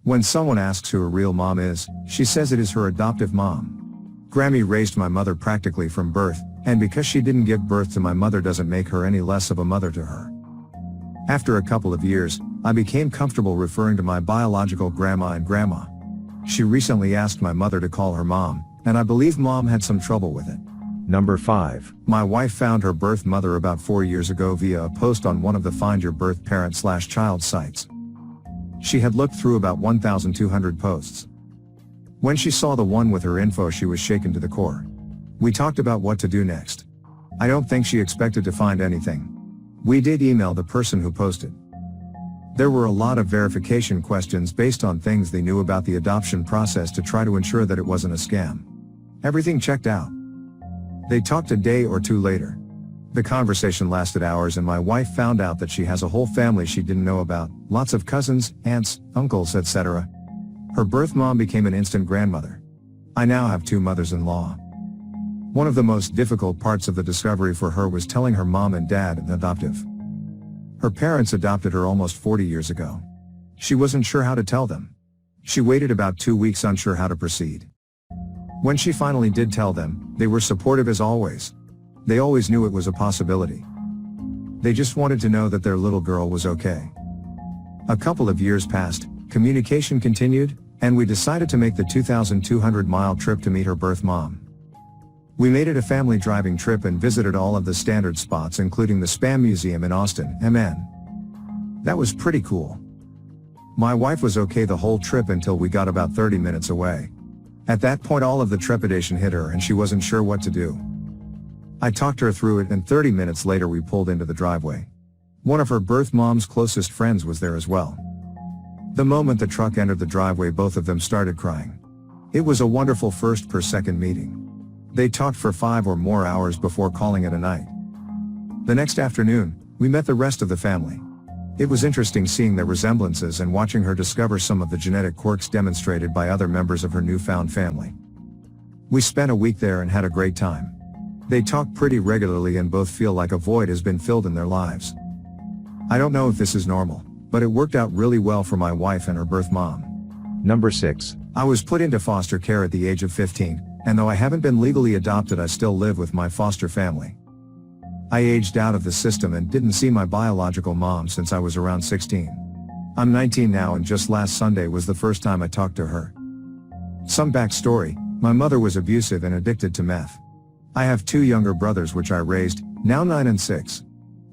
Speaker 1: When someone asks who her real mom is, she says it is her adoptive mom. Grammy raised my mother practically from birth, and because she didn't give birth to my mother doesn't make her any less of a mother to her. After a couple of years, I became comfortable referring to my biological grandma and grandma. She recently asked my mother to call her mom, and I believe mom had some trouble with it.
Speaker 2: Number 5.
Speaker 1: My wife found her birth mother about 4 years ago via a post on one of the Find Your Birth Parent/child sites. She had looked through about 1,200 posts. When she saw the one with her info, she was shaken to the core. We talked about what to do next. I don't think she expected to find anything. We did email the person who posted. There were a lot of verification questions based on things they knew about the adoption process to try to ensure that it wasn't a scam. Everything checked out. They talked a day or two later. The conversation lasted hours and my wife found out that she has a whole family she didn't know about, lots of cousins, aunts, uncles, etc. Her birth mom became an instant grandmother. I now have 2 mothers-in-law. One of the most difficult parts of the discovery for her was telling her mom and dad an adoptive. Her parents adopted her almost 40 years ago. She wasn't sure how to tell them. She waited about 2 weeks unsure how to proceed. When she finally did tell them, they were supportive as always. They always knew it was a possibility. They just wanted to know that their little girl was okay. A couple of years passed, communication continued, and we decided to make the 2,200-mile trip to meet her birth mom. We made it a family driving trip and visited all of the standard spots including the Spam Museum in Austin, MN. That was pretty cool. My wife was okay the whole trip until we got about 30 minutes away. At that point all of the trepidation hit her and she wasn't sure what to do. I talked her through it and 30 minutes later we pulled into the driveway. One of her birth mom's closest friends was there as well. The moment the truck entered the driveway both of them started crying. It was a wonderful first per second meeting. They talked for 5 or more hours before calling it a night. The next afternoon, we met the rest of the family. It was interesting seeing their resemblances and watching her discover some of the genetic quirks demonstrated by other members of her newfound family. We spent a week there and had a great time. They talk pretty regularly and both feel like a void has been filled in their lives. I don't know if this is normal, but it worked out really well for my wife and her birth mom.
Speaker 2: Number 6.
Speaker 1: I was put into foster care at the age of 15, and though I haven't been legally adopted I still live with my foster family. I aged out of the system and didn't see my biological mom since I was around 16. I'm 19 now and just last Sunday was the first time I talked to her. Some backstory, my mother was abusive and addicted to meth. I have 2 younger brothers which I raised, now 9 and 6.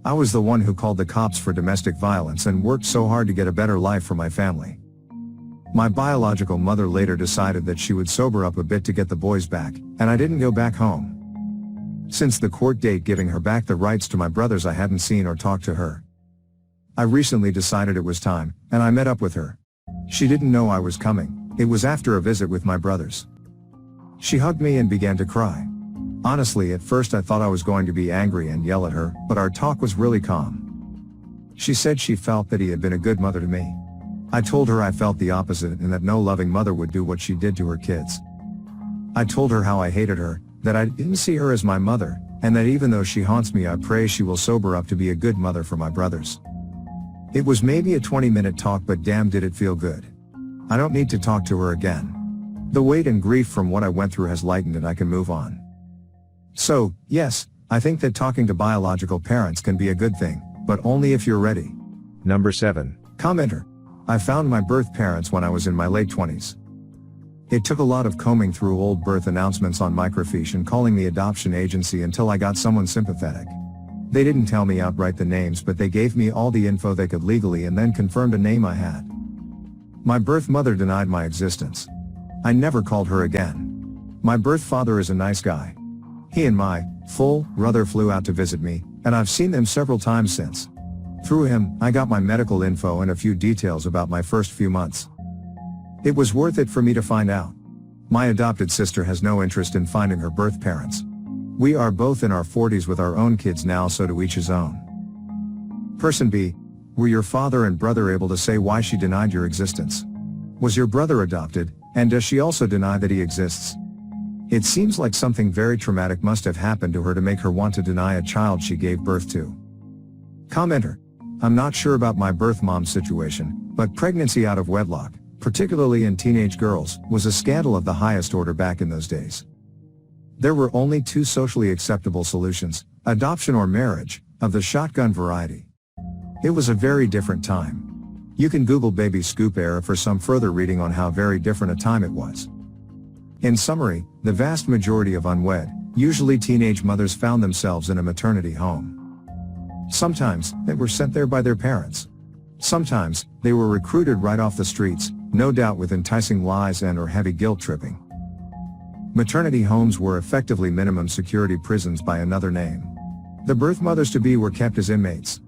Speaker 1: I was the one who called the cops for domestic violence and worked so hard to get a better life for my family. My biological mother later decided that she would sober up a bit to get the boys back, and I didn't go back home. Since the court date giving her back the rights to my brothers I hadn't seen or talked to her. I recently decided it was time, and I met up with her. She didn't know I was coming, it was after a visit with my brothers. She hugged me and began to cry. Honestly, at first I thought I was going to be angry and yell at her, but our talk was really calm. She said she felt that he had been a good mother to me. I told her I felt the opposite and that no loving mother would do what she did to her kids. I told her how I hated her, that I didn't see her as my mother, and that even though she haunts me I pray she will sober up to be a good mother for my brothers. It was maybe a 20-minute talk but damn did it feel good. I don't need to talk to her again. The weight and grief from what I went through has lightened and I can move on. So, yes, I think that talking to biological parents can be a good thing, but only if you're ready.
Speaker 2: Number 7.
Speaker 1: Commenter. I found my birth parents when I was in my late 20s. It took a lot of combing through old birth announcements on microfiche and calling the adoption agency until I got someone sympathetic. They didn't tell me outright the names but they gave me all the info they could legally and then confirmed a name I had. My birth mother denied my existence. I never called her again. My birth father is a nice guy. He and my full brother flew out to visit me, and I've seen them several times since. Through him, I got my medical info and a few details about my first few months. It was worth it for me to find out. My adopted sister has no interest in finding her birth parents. We are both in our 40s with our own kids now, so to each his own. Person B. Were your father and brother able to say why she denied your existence? Was your brother adopted, and does she also deny that he exists?
Speaker 2: It seems like something very traumatic must have happened to her to make her want to deny a child she gave birth to. Commenter: I'm not sure about my birth mom situation, but pregnancy out of wedlock, particularly in teenage girls, was a scandal of the highest order back in those days. There were only two socially acceptable solutions, adoption or marriage, of the shotgun variety. It was a very different time. You can Google baby scoop era for some further reading on how very different a time it was. In summary, the vast majority of unwed, usually teenage mothers found themselves in a maternity home. Sometimes, they were sent there by their parents. Sometimes, they were recruited right off the streets, no doubt with enticing lies and/or heavy guilt tripping. Maternity homes were effectively minimum security prisons by another name. The birth mothers-to-be were kept as inmates.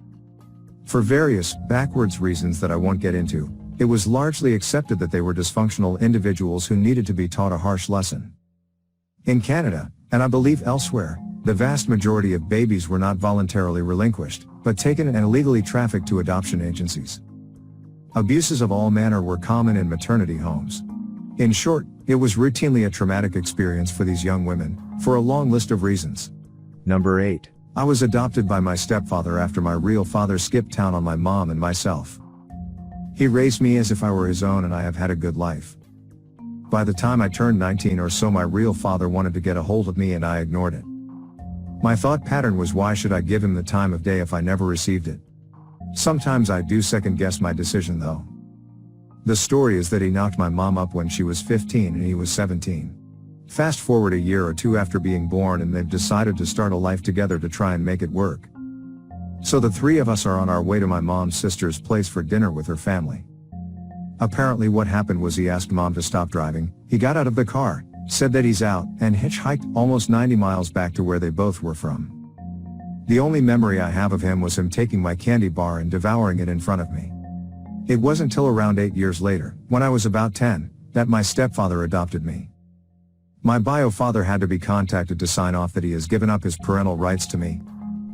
Speaker 2: For various, backwards reasons that I won't get into, it was largely accepted that they were dysfunctional individuals who needed to be taught a harsh lesson. In Canada, and I believe elsewhere, the vast majority of babies were not voluntarily relinquished, but taken and illegally trafficked to adoption agencies. Abuses of all manner were common in maternity homes. In short, it was routinely a traumatic experience for these young women, for a long list of reasons.
Speaker 1: Number 8.
Speaker 2: I was adopted by my stepfather after my real father skipped town on my mom and myself. He raised me as if I were his own, and I have had a good life. By the time I turned 19 or so, my real father wanted to get a hold of me and I ignored it. My thought pattern was, why should I give him the time of day if I never received it? Sometimes I do second guess my decision though. The story is that he knocked my mom up when she was 15 and he was 17. Fast forward a year or two after being born and they've decided to start a life together to try and make it work. So the three of us are on our way to my mom's sister's place for dinner with her family. Apparently what happened was he asked mom to stop driving, he got out of the car, said that he's out, and hitchhiked almost 90 miles back to where they both were from. The only memory I have of him was him taking my candy bar and devouring it in front of me. It wasn't until around 8 years later, when I was about 10, that my stepfather adopted me. My bio father had to be contacted to sign off that he has given up his parental rights to me.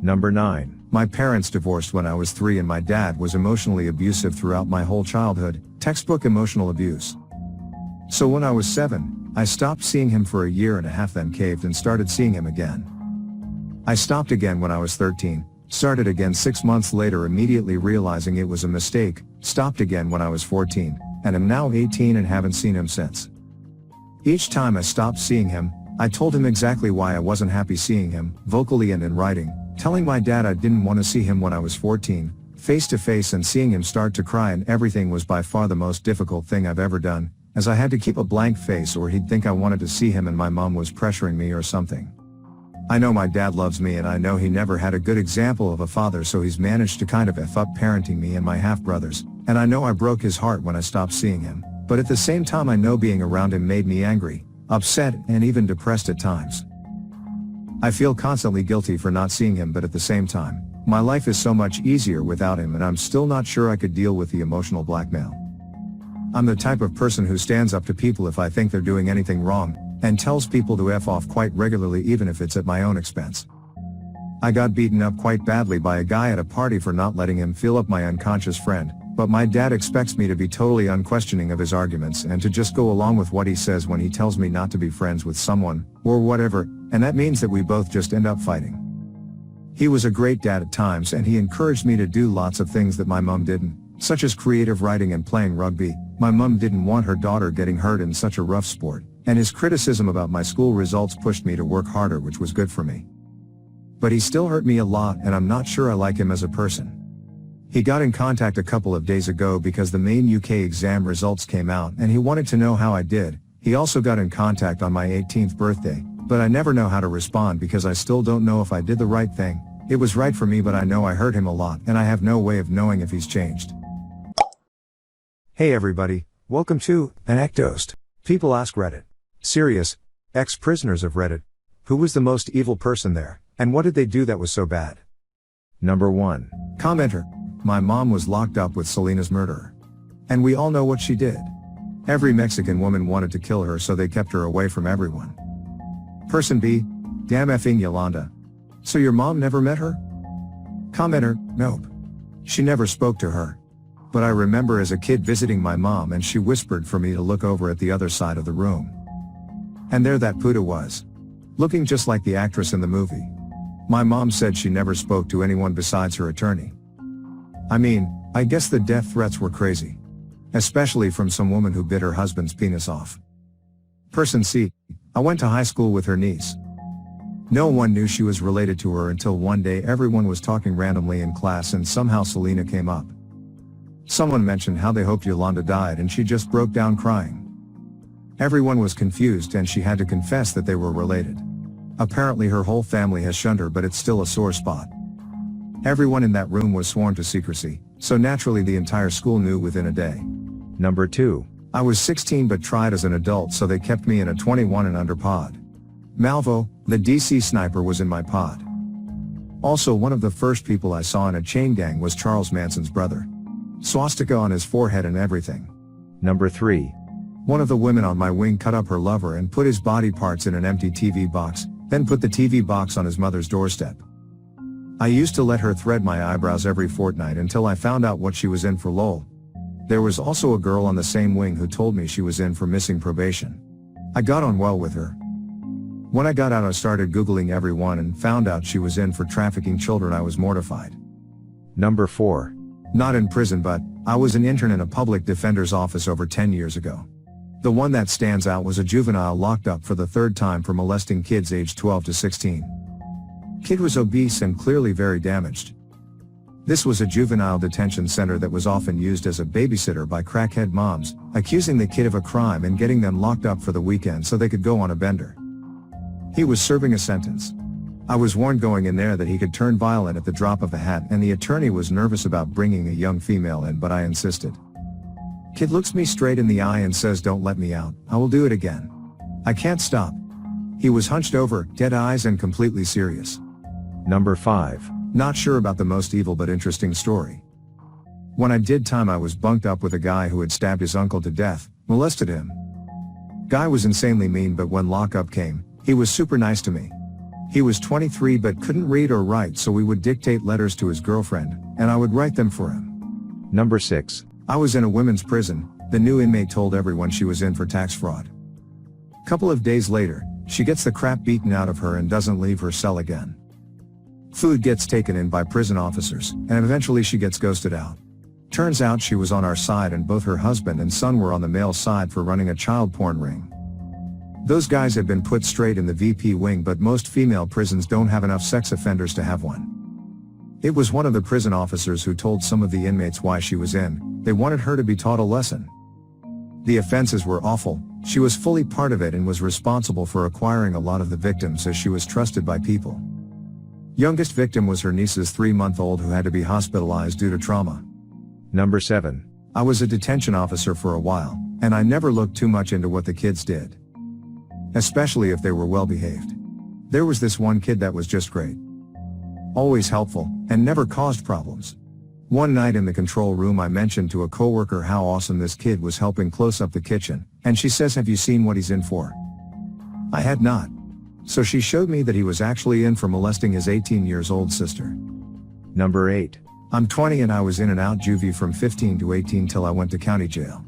Speaker 1: Number 9.
Speaker 2: My parents divorced when I was 3 and my dad was emotionally abusive throughout my whole childhood, textbook emotional abuse. So when I was 7, I stopped seeing him for a year and a half, then caved and started seeing him again. I stopped again when I was 13, started again 6 months later immediately realizing it was a mistake, stopped again when I was 14, and am now 18 and haven't seen him since. Each time I stopped seeing him, I told him exactly why I wasn't happy seeing him, vocally and in writing, telling my dad I didn't want to see him when I was 14, face to face, and seeing him start to cry, and everything was by far the most difficult thing I've ever done, as I had to keep a blank face or he'd think I wanted to see him and my mom was pressuring me or something. I know my dad loves me and I know he never had a good example of a father, so he's managed to kind of F up parenting me and my half-brothers, and I know I broke his heart when I stopped seeing him, but at the same time I know being around him made me angry, upset, and even depressed at times. I feel constantly guilty for not seeing him, but at the same time, my life is so much easier without him and I'm still not sure I could deal with the emotional blackmail. I'm the type of person who stands up to people if I think they're doing anything wrong, and tells people to F off quite regularly even if it's at my own expense. I got beaten up quite badly by a guy at a party for not letting him feel up my unconscious friend, but my dad expects me to be totally unquestioning of his arguments and to just go along with what he says when he tells me not to be friends with someone, or whatever, and that means that we both just end up fighting. He was a great dad at times and he encouraged me to do lots of things that my mom didn't, such as creative writing and playing rugby. My mom didn't want her daughter getting hurt in such a rough sport, and his criticism about my school results pushed me to work harder, which was good for me. But he still hurt me a lot and I'm not sure I like him as a person. He got in contact a couple of days ago because the main UK exam results came out and he wanted to know how I did. He also got in contact on my 18th birthday, but I never know how to respond because I still don't know if I did the right thing. It was right for me, but I know I hurt him a lot and I have no way of knowing if he's changed.
Speaker 1: Hey everybody, welcome to AskReddit. People ask Reddit. Serious, ex-prisoners of Reddit. Who was the most evil person there, and what did they do that was so bad? Number 1.
Speaker 2: Commenter. My mom was locked up with Selena's murderer. And we all know what she did. Every Mexican woman wanted to kill her, so they kept her away from everyone. Person B. Damn effing Yolanda. So your mom never met her? Commenter. Nope. She never spoke to her. But I remember as a kid visiting my mom and she whispered for me to look over at the other side of the room.
Speaker 1: And there that Puda was. Looking just like the actress in the movie. My mom said she never spoke to anyone besides her attorney. I mean, I guess the death threats were crazy. Especially from some woman who bit her husband's penis off. Person C. I went to high school with her niece. No one knew she was related to her until one day everyone was talking randomly in class and somehow Selena came up. Someone mentioned how they hoped Yolanda died and she just broke down crying. Everyone was confused and she had to confess that they were related. Apparently her whole family has shunned her, but it's still a sore spot. Everyone in that room was sworn to secrecy, so naturally the entire school knew within a day.
Speaker 2: Number 2.
Speaker 1: I was 16 but tried as an adult, so they kept me in a 21 and under pod. Malvo, the DC sniper, was in my pod. Also, one of the first people I saw in a chain gang was Charles Manson's brother. Swastika on his forehead and everything.
Speaker 2: Number 3.
Speaker 1: One of the women on my wing cut up her lover and put his body parts in an empty TV box, then put the TV box on his mother's doorstep. I used to let her thread my eyebrows every fortnight until I found out what she was in for, lol. There was also a girl on the same wing who told me she was in for missing probation. I got on well with her. When I got out I started Googling everyone and found out she was in for trafficking children. I was mortified.
Speaker 2: Number 4.
Speaker 1: Not in prison, but I was an intern in a public defender's office over 10 years ago. The one that stands out was a juvenile locked up for the third time for molesting kids aged 12 to 16. Kid was obese and clearly very damaged. This was a juvenile detention center that was often used as a babysitter by crackhead moms, accusing the kid of a crime and getting them locked up for the weekend so they could go on a bender. He was serving a sentence. I was warned going in there that he could turn violent at the drop of a hat, and the attorney was nervous about bringing a young female in, but I insisted. Kid looks me straight in the eye and says, "Don't let me out, I will do it again." I can't stop. He was hunched over, dead eyes and completely serious.
Speaker 2: Number 5.
Speaker 1: Not sure about the most evil but interesting story. When I did time I was bunked up with a guy who had stabbed his uncle to death, molested him. Guy was insanely mean, but when lockup came, he was super nice to me. He was 23 but couldn't read or write, so we would dictate letters to his girlfriend, and I would write them for him.
Speaker 2: Number 6.
Speaker 1: I was in a women's prison. The new inmate told everyone she was in for tax fraud. Couple of days later, she gets the crap beaten out of her and doesn't leave her cell again. Food gets taken in by prison officers, and eventually she gets ghosted out. Turns out she was on our side and both her husband and son were on the male side for running a child porn ring. Those guys had been put straight in the VP wing, but most female prisons don't have enough sex offenders to have one. It was one of the prison officers who told some of the inmates why she was in. They wanted her to be taught a lesson. The offenses were awful. She was fully part of it and was responsible for acquiring a lot of the victims as she was trusted by people. Youngest victim was her niece's 3-month-old who had to be hospitalized due to trauma.
Speaker 2: Number 7.
Speaker 1: I was a detention officer for a while, and I never looked too much into what the kids did. Especially if they were well behaved. There was this one kid that was just great. Always helpful, and never caused problems. One night in the control room I mentioned to a coworker how awesome this kid was helping close up the kitchen, and she says, "Have you seen what he's in for?" I had not. So she showed me that he was actually in for molesting his 18 years old sister.
Speaker 2: Number 8.
Speaker 1: I'm 20 and I was in and out juvie from 15 to 18 till I went to county jail.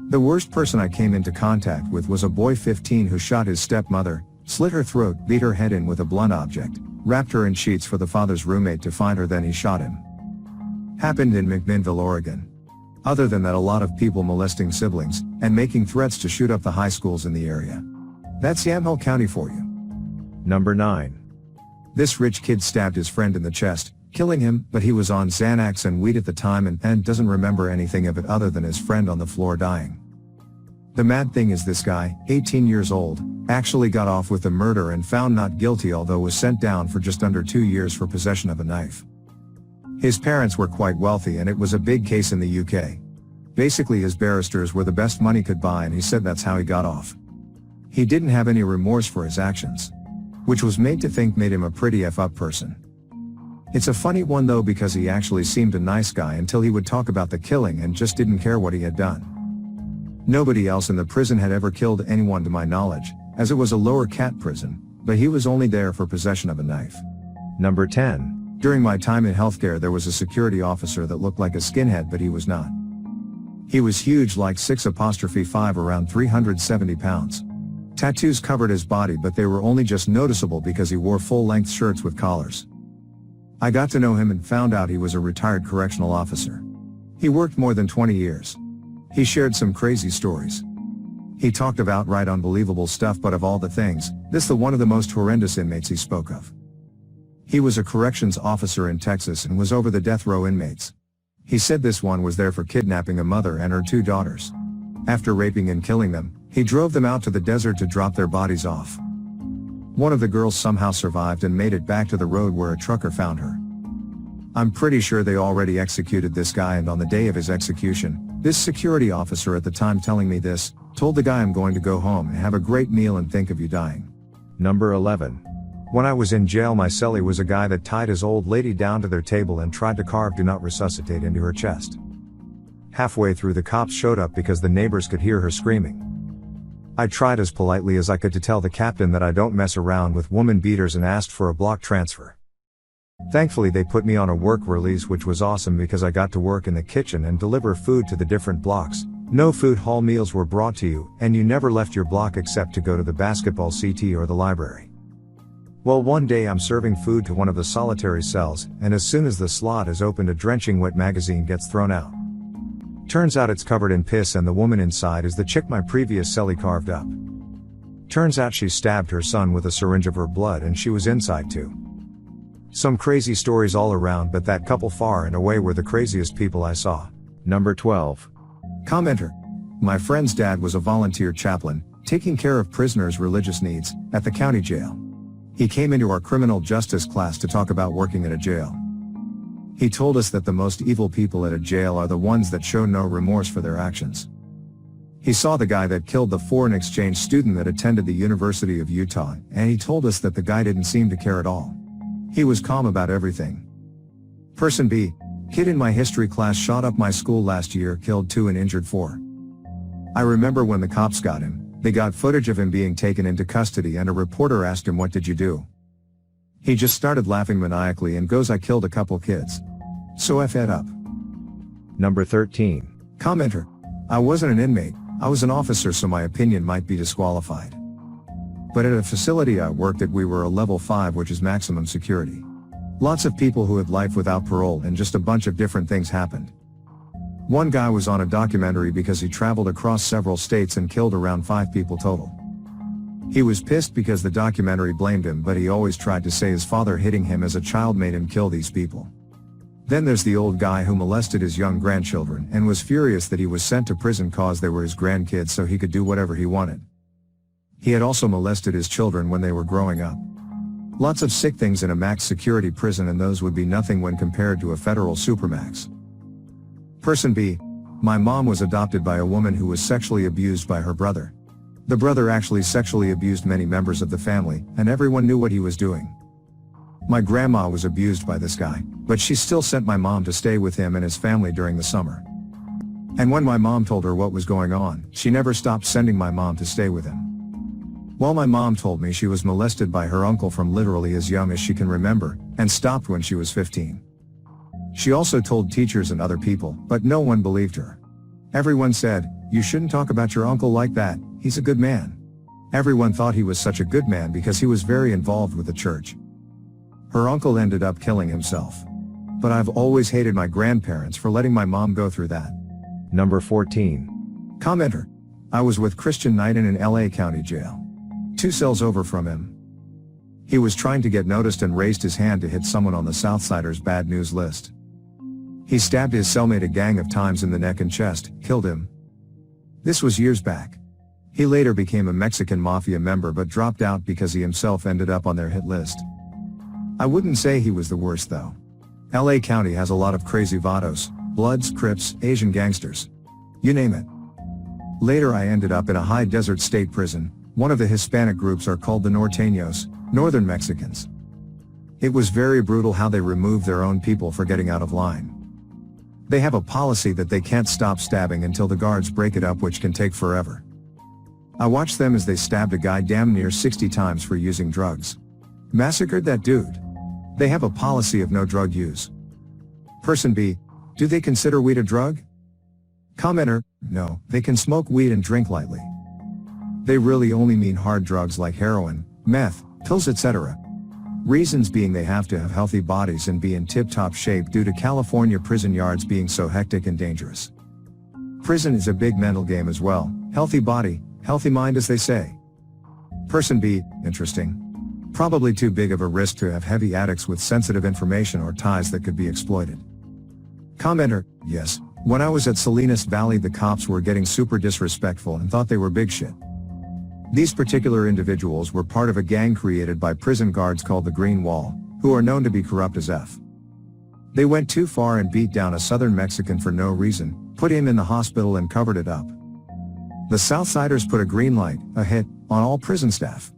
Speaker 1: The worst person I came into contact with was a boy 15 who shot his stepmother, slit her throat, beat her head in with a blunt object, wrapped her in sheets for the father's roommate to find her, then he shot him. Happened in McMinnville, Oregon. Other than that, a lot of people molesting siblings, and making threats to shoot up the high schools in the area. That's Yamhill County for you.
Speaker 2: Number 9.
Speaker 1: This rich kid stabbed his friend in the chest, killing him, but he was on Xanax and weed at the time and doesn't remember anything of it other than his friend on the floor dying. The mad thing is this guy, 18 years old, actually got off with the murder and found not guilty, although was sent down for just under 2 years for possession of a knife. His parents were quite wealthy and it was a big case in the UK. Basically his barristers were the best money could buy and he said that's how he got off. He didn't have any remorse for his actions. Which was made to think made him a pretty F-up person. It's a funny one though because he actually seemed a nice guy until he would talk about the killing and just didn't care what he had done. Nobody else in the prison had ever killed anyone to my knowledge, as it was a lower cat prison, but he was only there for possession of a knife.
Speaker 2: Number 10.
Speaker 1: During my time in healthcare there was a security officer that looked like a skinhead but he was not. He was huge, like 6'5", around 370 pounds.
Speaker 2: Tattoos covered his body, but they were only just noticeable because he wore full-length shirts with collars. I got to know him and found out he was a retired correctional officer. He worked more than 20 years. He shared some crazy stories. He talked of outright unbelievable stuff, but of all the things, this the one of the most horrendous inmates he spoke of. He was a corrections officer in Texas and was over the death row inmates. He said this one was there for kidnapping a mother and her 2 daughters. After raping and killing them, he drove them out to the desert to drop their bodies off. One of the girls somehow survived and made it back to the road where a trucker found her. I'm pretty sure they already executed this guy, and on the day of his execution, this security officer at the time telling me this, told the guy, "I'm going to go home and have a great meal and think of you dying."
Speaker 1: Number 11. When I was in jail, my cellie was a guy that tied his old lady down to their table and tried to carve "Do not resuscitate" into her chest. Halfway through, the cops showed up because the neighbors could hear her screaming. I tried as politely as I could to tell the captain that I don't mess around with woman beaters and asked for a block transfer. Thankfully they put me on a work release, which was awesome because I got to work in the kitchen and deliver food to the different blocks. No food hall meals were brought to you, and you never left your block except to go to the basketball CT or the library. Well, one day I'm serving food to one of the solitary cells, and as soon as the slot is opened, a drenching wet magazine gets thrown out. Turns out it's covered in piss, and the woman inside is the chick my previous cellie carved up. Turns out she stabbed her son with a syringe of her blood, and she was inside too. Some crazy stories all around, but that couple far and away were the craziest people I saw. Number 12.
Speaker 2: Commenter. My friend's dad was a volunteer chaplain, taking care of prisoners' religious needs, at the county jail. He came into our criminal justice class to talk about working at a jail. He told us that the most evil people at a jail are the ones that show no remorse for their actions. He saw the guy that killed the foreign exchange student that attended the University of Utah, and he told us that the guy didn't seem to care at all. He was calm about everything. Person B. Kid in my history class shot up my school last year, killed 2 and injured 4. I remember when the cops got him, they got footage of him being taken into custody, and a reporter asked him, "What did you do?" He just started laughing maniacally and goes, "I killed a couple kids. So F it up."
Speaker 1: Number 13.
Speaker 2: Commenter. I wasn't an inmate, I was an officer, so my opinion might be disqualified. But at a facility I worked at, we were a level 5, which is maximum security. Lots of people who had life without parole, and just a bunch of different things happened. One guy was on a documentary because he traveled across several states and killed around 5 people total. He was pissed because the documentary blamed him, but he always tried to say his father hitting him as a child made him kill these people. Then there's the old guy who molested his young grandchildren and was furious that he was sent to prison cause they were his grandkids, so he could do whatever he wanted. He had also molested his children when they were growing up. Lots of sick things in a max security prison, and those would be nothing when compared to a federal supermax. Person B. My mom was adopted by a woman who was sexually abused by her brother. The brother actually sexually abused many members of the family, and everyone knew what he was doing. My grandma was abused by this guy, but she still sent my mom to stay with him and his family during the summer. And when my mom told her what was going on, she never stopped sending my mom to stay with him. Well, my mom told me she was molested by her uncle from literally as young as she can remember, and stopped when she was 15. She also told teachers and other people, but no one believed her. Everyone said, "You shouldn't talk about your uncle like that, he's a good man." Everyone thought he was such a good man because he was very involved with the church. Her uncle ended up killing himself. But I've always hated my grandparents for letting my mom go through that.
Speaker 1: Number 14.
Speaker 2: Commenter. I was with Christian Knighton in LA County Jail. 2 cells over from him. He was trying to get noticed and raised his hand to hit someone on the Southsiders bad news list. He stabbed his cellmate a gang of times in the neck and chest, killed him. This was years back. He later became a Mexican mafia member but dropped out because he himself ended up on their hit list. I wouldn't say he was the worst though. LA County has a lot of crazy vatos, Bloods, Crips, Asian gangsters. You name it. Later I ended up in a high desert state prison. One of the Hispanic groups are called the Norteños, Northern Mexicans. It was very brutal how they removed their own people for getting out of line. They have a policy that they can't stop stabbing until the guards break it up, which can take forever. I watched them as they stabbed a guy damn near 60 times for using drugs. Massacred that dude. They have a policy of no drug use. Person B. Do they consider weed a drug? Commenter. No, they can smoke weed and drink lightly.
Speaker 1: They really only mean hard drugs like heroin, meth, pills, etc. Reasons being they have to have healthy bodies and be in tip-top shape due to California prison yards being so hectic and dangerous. Prison is a big mental game as well, healthy body, healthy mind as they say. Person B, interesting. Probably too big of a risk to have heavy addicts with sensitive information or ties that could be exploited. Commenter, yes, when I was at Salinas Valley the cops were getting super disrespectful and thought they were big shit. These particular individuals were part of a gang created by prison guards called the Green Wall, who are known to be corrupt as F. They went too far and beat down a southern Mexican for no reason, put him in the hospital and covered it up. The Southsiders put a green light, a hit, on all prison staff.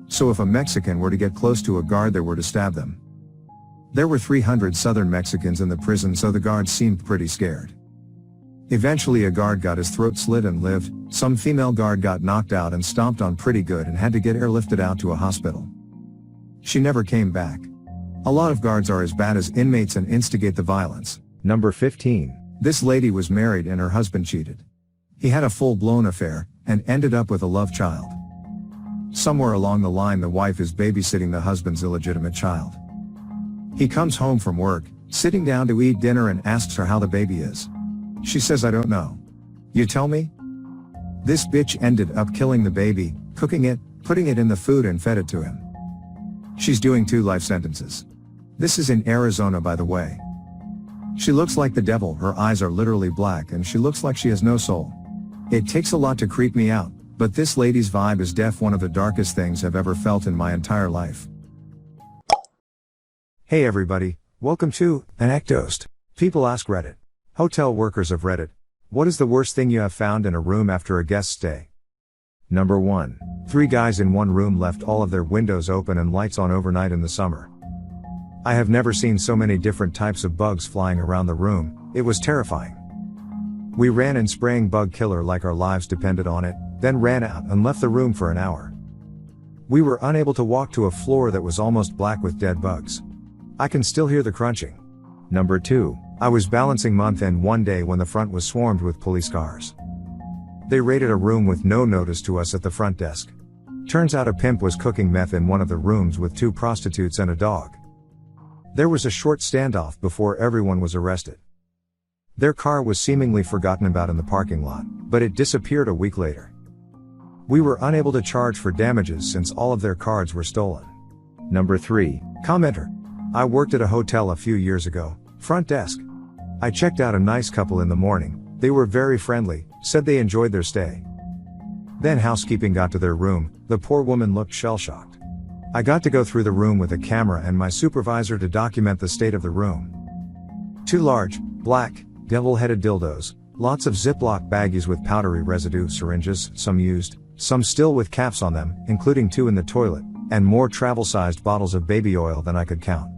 Speaker 1: So if a Mexican were to get close to a guard they were to stab them. There were 300 southern Mexicans in the prison so the guards seemed pretty scared. Eventually a guard got his throat slit and lived, some female guard got knocked out and stomped on pretty good and had to get airlifted out to a hospital. She never came back. A lot of guards are as bad as inmates and instigate the violence.
Speaker 2: Number 15.
Speaker 1: This lady was married and her husband cheated. He had a full-blown affair, and ended up with a love child. Somewhere along the line the wife is babysitting the husband's illegitimate child. He comes home from work, sitting down to eat dinner and asks her how the baby is. She says, "I don't know." "You tell me?" This bitch ended up killing the baby, cooking it, putting it in the food and fed it to him. She's doing 2 life sentences. This is in Arizona by the way. She looks like the devil, her eyes are literally black and she looks like she has no soul. It takes a lot to creep me out, but this lady's vibe is one of the darkest things I've ever felt in my entire life.
Speaker 2: Hey everybody, welcome to AskReddit. People ask Reddit. Hotel workers of Reddit. What is the worst thing you have found in a room after a guest stay? Number 1. 3 guys in one room left all of their windows open and lights on overnight in the summer. I have never seen so many different types of bugs flying around the room, it was terrifying. We ran in spraying bug killer like our lives depended on it, then ran out and left the room for an hour. We were unable to walk to a floor that was almost black with dead bugs. I can still hear the crunching. Number 2. I was balancing month end one day when the front was swarmed with police cars. They raided a room with no notice to us at the front desk. Turns out a pimp was cooking meth in one of the rooms with 2 prostitutes and a dog. There was a short standoff before everyone was arrested. Their car was seemingly forgotten about in the parking lot, but it disappeared a week later. We were unable to charge for damages since all of their cards were stolen. Number 3. Commenter. I worked at a hotel a few years ago, front desk. I checked out a nice couple in the morning, they were very friendly, said they enjoyed their stay. Then housekeeping got to their room, the poor woman looked shell-shocked. I got to go through the room with a camera and my supervisor to document the state of the room. 2 large, black, devil-headed dildos, lots of Ziploc baggies with powdery residue, syringes, some used, some still with caps on them, including 2 in the toilet, and more travel-sized bottles of baby oil than I could count.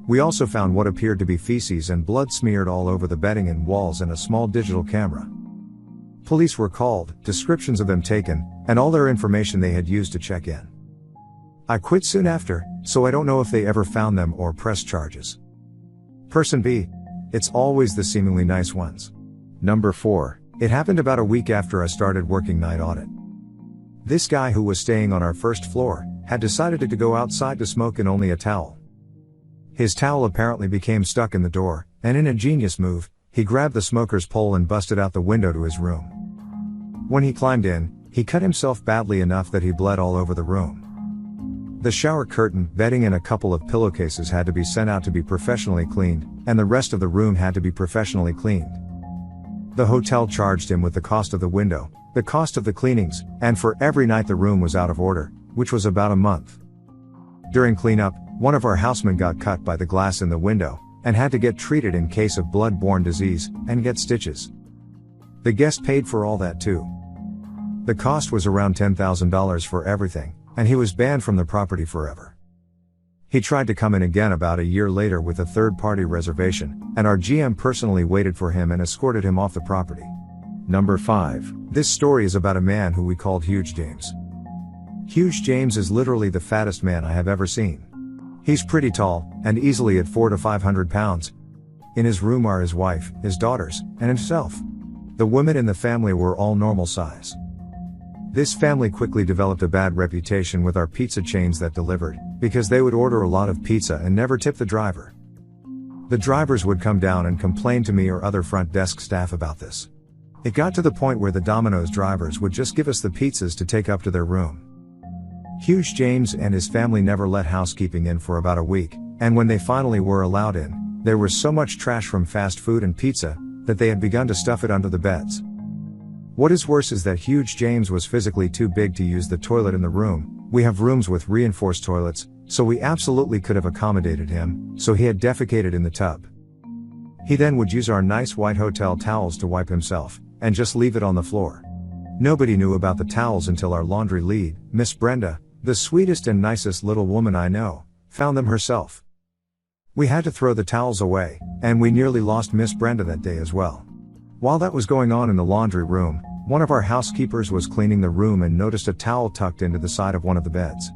Speaker 2: We also found what appeared to be feces and blood smeared all over the bedding and walls and a small digital camera. Police were called, descriptions of them taken, and all their information they had used to check in. I quit soon after, so I don't know if they ever found them or pressed charges. Person B. It's always the seemingly nice ones. Number 4. It happened about a week after I started working night audit. This guy who was staying on our first floor had decided to go outside to smoke in only a towel. His towel apparently became stuck in the door, and in a genius move, he grabbed the smoker's pole and busted out the window to his room. When he climbed in, he cut himself badly enough that he bled all over the room. The shower curtain, bedding and a couple of pillowcases had to be sent out to be professionally cleaned, and the rest of the room had to be professionally cleaned. The hotel charged him with the cost of the window, the cost of the cleanings, and for every night the room was out of order, which was about a month. During cleanup, one of our housemen got cut by the glass in the window, and had to get treated in case of blood-borne disease, and get stitches. The guest paid for all that too. The cost was around $10,000 for everything, and he was banned from the property forever. He tried to come in again about a year later with a third-party reservation, and our GM personally waited for him and escorted him off the property. Number 5. This story is about a man who we called Huge James. Huge James is literally the fattest man I have ever seen. He's pretty tall, and easily at 400 to 500 pounds. In his room are his wife, his daughters, and himself. The women in the family were all normal size.
Speaker 1: This family quickly developed a bad reputation with our pizza chains that delivered, because they would order a lot of pizza and never tip the driver. The drivers would come down and complain to me or other front desk staff about this. It got to the point where the Domino's drivers would just give us the pizzas to take up to their room. Huge James and his family never let housekeeping in for about a week, and when they finally were allowed in, there was so much trash from fast food and pizza, that they had begun to stuff it under the beds. What is worse is that Huge James was physically too big to use the toilet in the room. We have rooms with reinforced toilets, so we absolutely could have accommodated him, so he had defecated in the tub. He then would use our nice white hotel towels to wipe himself, and just leave it on the floor. Nobody knew about the towels until our laundry lead, Miss Brenda, the sweetest and nicest little woman I know, found them herself. We had to throw the towels away, and we nearly lost Miss Brenda that day as well. While that was going on in the laundry room, one of our housekeepers was cleaning the room and noticed a towel tucked into the side of one of the beds.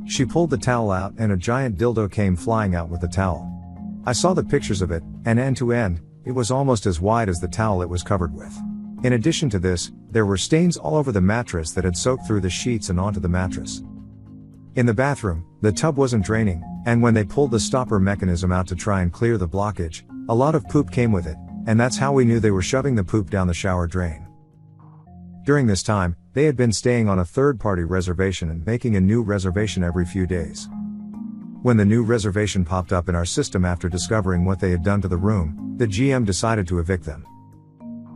Speaker 1: She pulled the towel out and a giant dildo came flying out with the towel. I saw the pictures of it, and end to end, it was almost as wide as the towel it was covered with. In addition to this, there were stains all over the mattress that had soaked through the sheets and onto the mattress. In the bathroom, the tub wasn't draining, and when they pulled the stopper mechanism out to try and clear the blockage, a lot of poop came with it, and that's how we knew they were shoving the poop down the shower drain. During this time, they had been staying on a third-party reservation and making a new reservation every few days. When the new reservation popped up in our system after discovering what they had done to the room, the GM decided to evict them.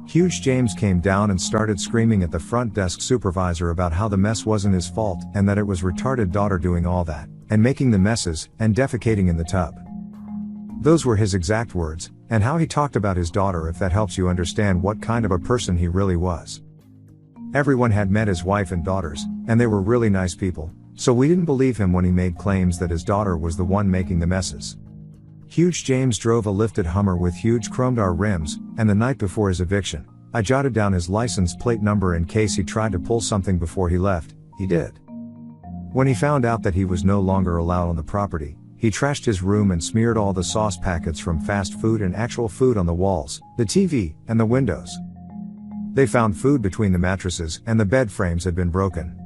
Speaker 1: Huge James came down and started screaming at the front desk supervisor about how the mess wasn't his fault and that it was retarded daughter doing all that, and making the messes, and defecating in the tub. Those were his exact words, and how he talked about his daughter, if that helps you understand what kind of a person he really was. Everyone had met his wife and daughters, and they were really nice people, so we didn't believe him when he made claims that his daughter was the one making the messes. Huge James drove a lifted Hummer with huge chromed R rims, and the night before his eviction, I jotted down his license plate number in case he tried to pull something before he left. He did. When he found out that he was no longer allowed on the property, he trashed his room and smeared all the sauce packets from fast food and actual food on the walls, the TV, and the windows. They found food between the mattresses, and the bed frames had been broken.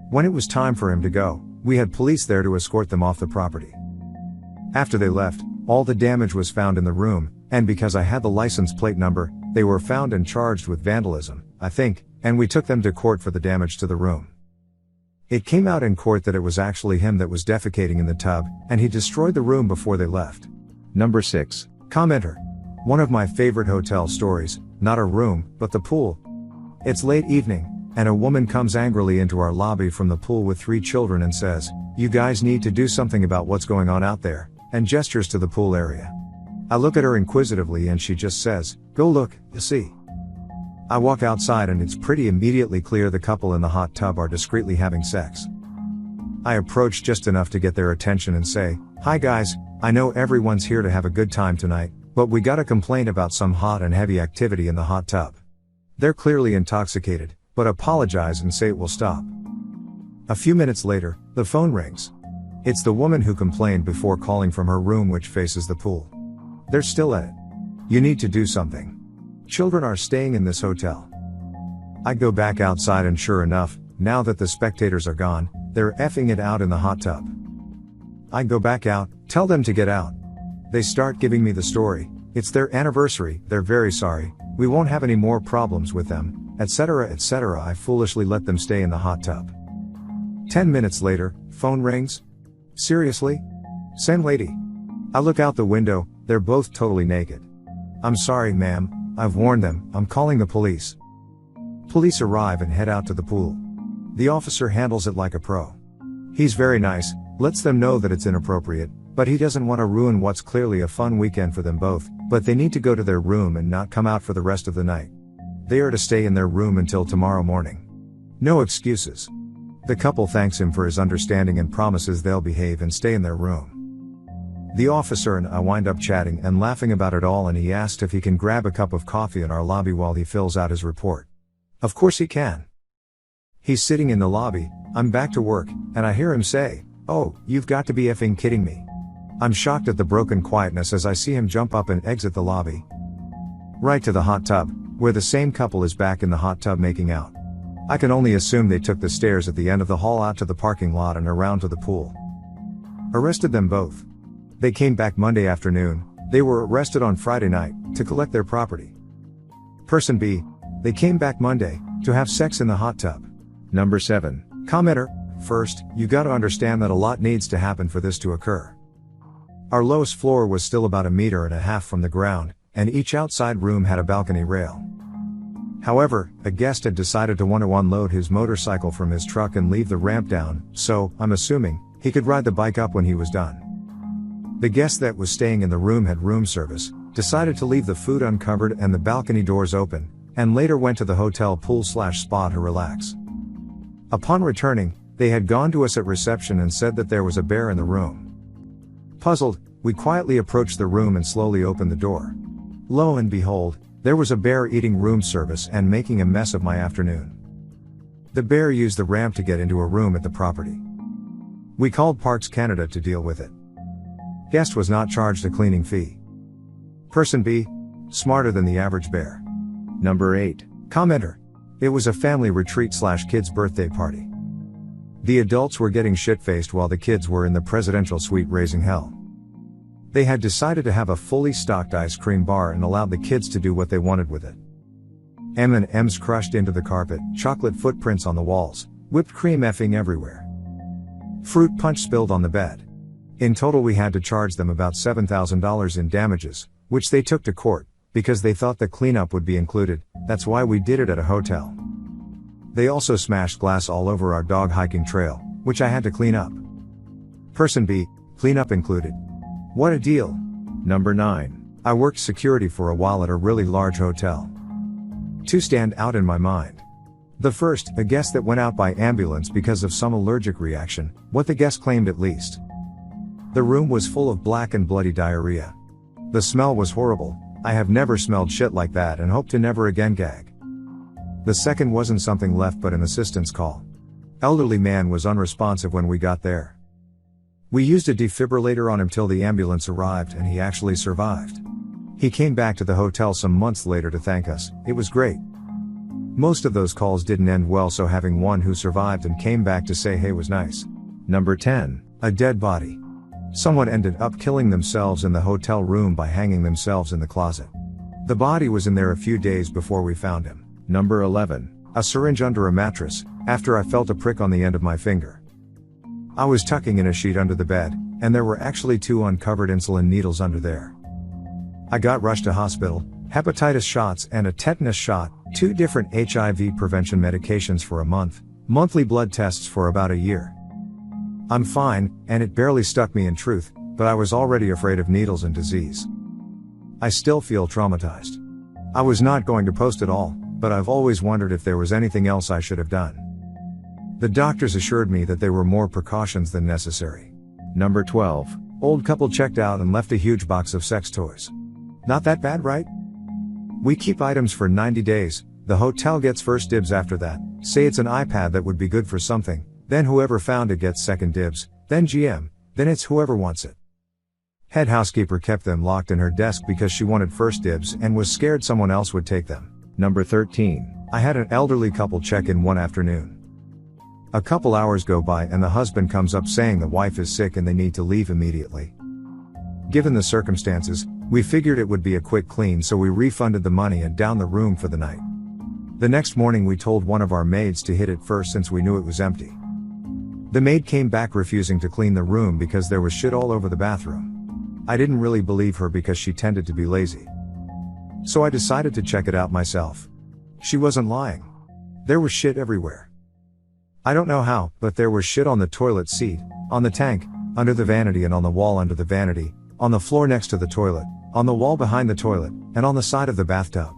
Speaker 1: When it was time for him to go, we had police there to escort them off the property. After they left, all the damage was found in the room, and because I had the license plate number, they were found and charged with vandalism, I think, and we took them to court for the damage to the room. It came out in court that it was actually him that was defecating in the tub, and he destroyed the room before they left. Number 6. Commenter. One of my favorite hotel stories, not a room, but the pool. It's late evening, and a woman comes angrily into our lobby from the pool with 3 children and says, "You guys need to do something about what's going on out there," and gestures to the pool area. I look at her inquisitively and she just says, "Go look, you see." I walk outside and it's pretty immediately clear the couple in the hot tub are discreetly having sex. I approach just enough to get their attention and say, "Hi guys, I know everyone's here to have a good time tonight, but we got a complaint about some hot and heavy activity in the hot tub." They're clearly intoxicated, but apologize and say it will stop. A few minutes later, the phone rings. It's the woman who complained before calling from her room which faces the pool. They're still at it. You need to do something. Children are staying in this hotel. I go back outside and sure enough, now that the spectators are gone, they're effing it out in the hot tub. I go back out, tell them to get out. They start giving me the story. It's their anniversary, they're very sorry, we won't have any more problems with them, etc., etc. I foolishly let them stay in the hot tub. 10 minutes later, phone rings. Seriously? Same lady. I look out the window, they're both totally naked. "I'm sorry, ma'am, I've warned them, I'm calling the police." Police arrive and head out to the pool. The officer handles it like a pro. He's very nice, lets them know that it's inappropriate, but he doesn't want to ruin what's clearly a fun weekend for them both, but they need to go to their room and not come out for the rest of the night. They are to stay in their room until tomorrow morning. No excuses. The couple thanks him for his understanding and promises they'll behave and stay in their room. The officer and I wind up chatting and laughing about it all, and he asked if he can grab a cup of coffee in our lobby while he fills out his report. Of course he can. He's sitting in the lobby, I'm back to work, and I hear him say, "Oh, you've got to be effing kidding me." I'm shocked at the broken quietness as I see him jump up and exit the lobby. Right to the hot tub, where the same couple is back in the hot tub making out. I can only assume they took the stairs at the end of the hall out to the parking lot and around to the pool. Arrested them both. They came back Monday afternoon. They were arrested on Friday night to collect their property. Person B. They came back Monday to have sex in the hot tub.
Speaker 2: Number 7.
Speaker 1: Commenter. First, you gotta understand that a lot needs to happen for this to occur. Our lowest floor was still about 1.5 meters from the ground, and each outside room had a balcony rail. However, a guest had decided to want to unload his motorcycle from his truck and leave the ramp down, so, I'm assuming, he could ride the bike up when he was done. The guest that was staying in the room had room service, decided to leave the food uncovered and the balcony doors open, and later went to the hotel pool/spa to relax. Upon returning, they had gone to us at reception and said that there was a bear in the room. Puzzled, we quietly approached the room and slowly opened the door. Lo and behold, there was a bear eating room service and making a mess of my afternoon. The bear used the ramp to get into a room at the property. We called Parks Canada to deal with it. Guest was not charged a cleaning fee. Person B. Smarter than the average bear.
Speaker 2: Number 8.
Speaker 1: Commenter. It was a family retreat/kids' birthday party. The adults were getting shit-faced while the kids were in the presidential suite raising hell. They had decided to have a fully stocked ice cream bar and allowed the kids to do what they wanted with it. M&Ms crushed into the carpet, chocolate footprints on the walls, whipped cream effing everywhere. Fruit punch spilled on the bed. In total we had to charge them about $7,000 in damages, which they took to court, because they thought the cleanup would be included. That's why we did it at a hotel. They also smashed glass all over our dog hiking trail, which I had to clean up. Person B. Cleanup included. What a deal.
Speaker 2: Number 9.
Speaker 1: I worked security for a while at a really large hotel. Two stand out in my mind. The first, a guest that went out by ambulance because of some allergic reaction, what the guest claimed at least. The room was full of black and bloody diarrhea. The smell was horrible. I have never smelled shit like that and hope to never again gag. The second wasn't something left but an assistance call. Elderly man was unresponsive when we got there. We used a defibrillator on him till the ambulance arrived and he actually survived. He came back to the hotel some months later to thank us. It was great. Most of those calls didn't end well, so having one who survived and came back to say hey was nice.
Speaker 2: Number 10.
Speaker 1: A dead body. Someone ended up killing themselves in the hotel room by hanging themselves in the closet. The body was in there a few days before we found him.
Speaker 2: Number 11.
Speaker 1: A syringe under a mattress, after I felt a prick on the end of my finger. I was tucking in a sheet under the bed, and there were actually 2 uncovered insulin needles under there. I got rushed to hospital, hepatitis shots and a tetanus shot, 2 different HIV prevention medications for a month, monthly blood tests for about a year. I'm fine, and it barely stuck me in truth, but I was already afraid of needles and disease. I still feel traumatized. I was not going to post it all, but I've always wondered if there was anything else I should have done. The doctors assured me that there were more precautions than necessary.
Speaker 2: Number 12.
Speaker 1: Old couple checked out and left a huge box of sex toys. Not that bad, right? We keep items for 90 days, the hotel gets first dibs after that. Say it's an iPad that would be good for something, then whoever found it gets second dibs, then GM, then it's whoever wants it. Head housekeeper kept them locked in her desk because she wanted first dibs and was scared someone else would take them.
Speaker 2: Number 13.
Speaker 1: I had an elderly couple check in one afternoon. A couple hours go by and the husband comes up saying the wife is sick and they need to leave immediately. Given the circumstances, we figured it would be a quick clean, so we refunded the money and downed the room for the night. The next morning we told one of our maids to hit it first since we knew it was empty. The maid came back refusing to clean the room because there was shit all over the bathroom. I didn't really believe her because she tended to be lazy. So I decided to check it out myself. She wasn't lying. There was shit everywhere. I don't know how, but there was shit on the toilet seat, on the tank, under the vanity and on the wall under the vanity, on the floor next to the toilet, on the wall behind the toilet, and on the side of the bathtub.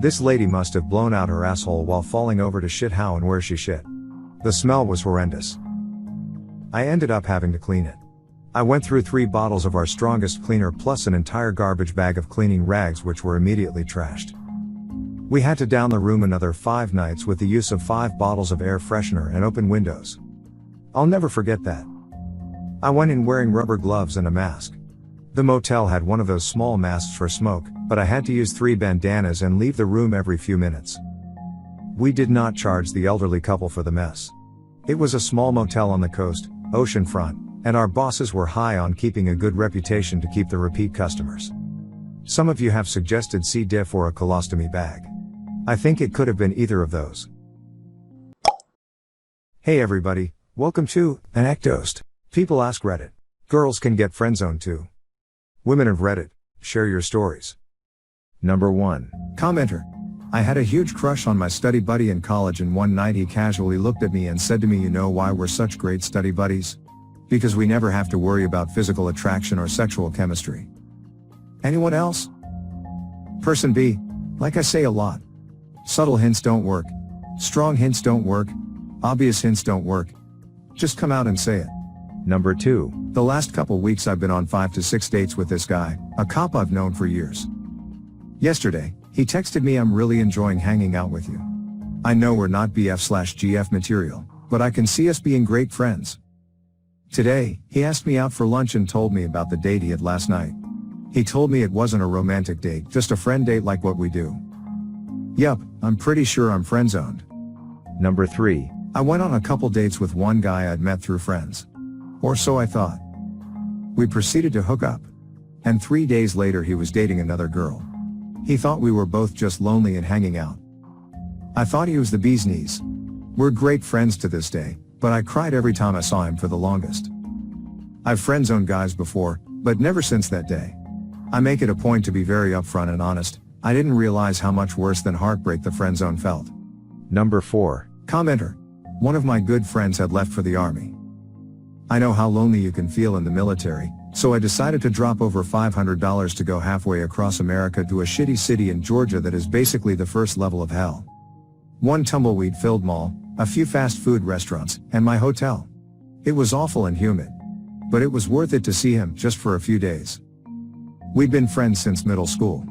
Speaker 1: This lady must have blown out her asshole while falling over to shit how and where she shit. The smell was horrendous. I ended up having to clean it. I went through 3 bottles of our strongest cleaner plus an entire garbage bag of cleaning rags which were immediately trashed. We had to down the room another 5 nights with the use of 5 bottles of air freshener and open windows. I'll never forget that. I went in wearing rubber gloves and a mask. The motel had one of those small masks for smoke, but I had to use 3 bandanas and leave the room every few minutes. We did not charge the elderly couple for the mess. It was a small motel on the coast, oceanfront, and our bosses were high on keeping a good reputation to keep the repeat customers. Some of you have suggested C. diff or a colostomy bag. I think it could have been either of those. Hey everybody, welcome to ANECDOSED. People ask Reddit. Girls can get friendzoned too. Women of Reddit, share your stories.
Speaker 2: Number 1. Commenter. I had a huge crush on my study buddy in college, and one night he casually looked at me and said to me, "You know why we're such great study buddies? Because we never have to worry about physical attraction or sexual chemistry." Anyone else? Person B. Like I say a lot. Subtle hints don't work. Strong hints don't work. Obvious hints don't work. Just come out and say it.
Speaker 1: Number 2.
Speaker 2: The last couple weeks I've been on 5 to 6 dates with this guy, a cop I've known for years. Yesterday, he texted me, "I'm really enjoying hanging out with you. I know we're not BF/GF material, but I can see us being great friends." Today, he asked me out for lunch and told me about the date he had last night. He told me it wasn't a romantic date, just a friend date like what we do. Yup, I'm pretty sure I'm friend-zoned.
Speaker 1: Number 3.
Speaker 2: I went on a couple dates with one guy I'd met through friends. Or so I thought. We proceeded to hook up. And 3 days later he was dating another girl. He thought we were both just lonely and hanging out. I thought he was the bee's knees. We're great friends to this day, but I cried every time I saw him for the longest. I've friend-zoned guys before, but never since that day. I make it a point to be very upfront and honest. I didn't realize how much worse than heartbreak the friend zone felt.
Speaker 1: Number 4.
Speaker 2: Commenter. One of my good friends had left for the army. I know how lonely you can feel in the military, so I decided to drop over $500 to go halfway across America to a shitty city in Georgia that is basically the first level of hell. One tumbleweed-filled mall, a few fast food restaurants, and my hotel. It was awful and humid. But it was worth it to see him, just for a few days. We'd been friends since middle school.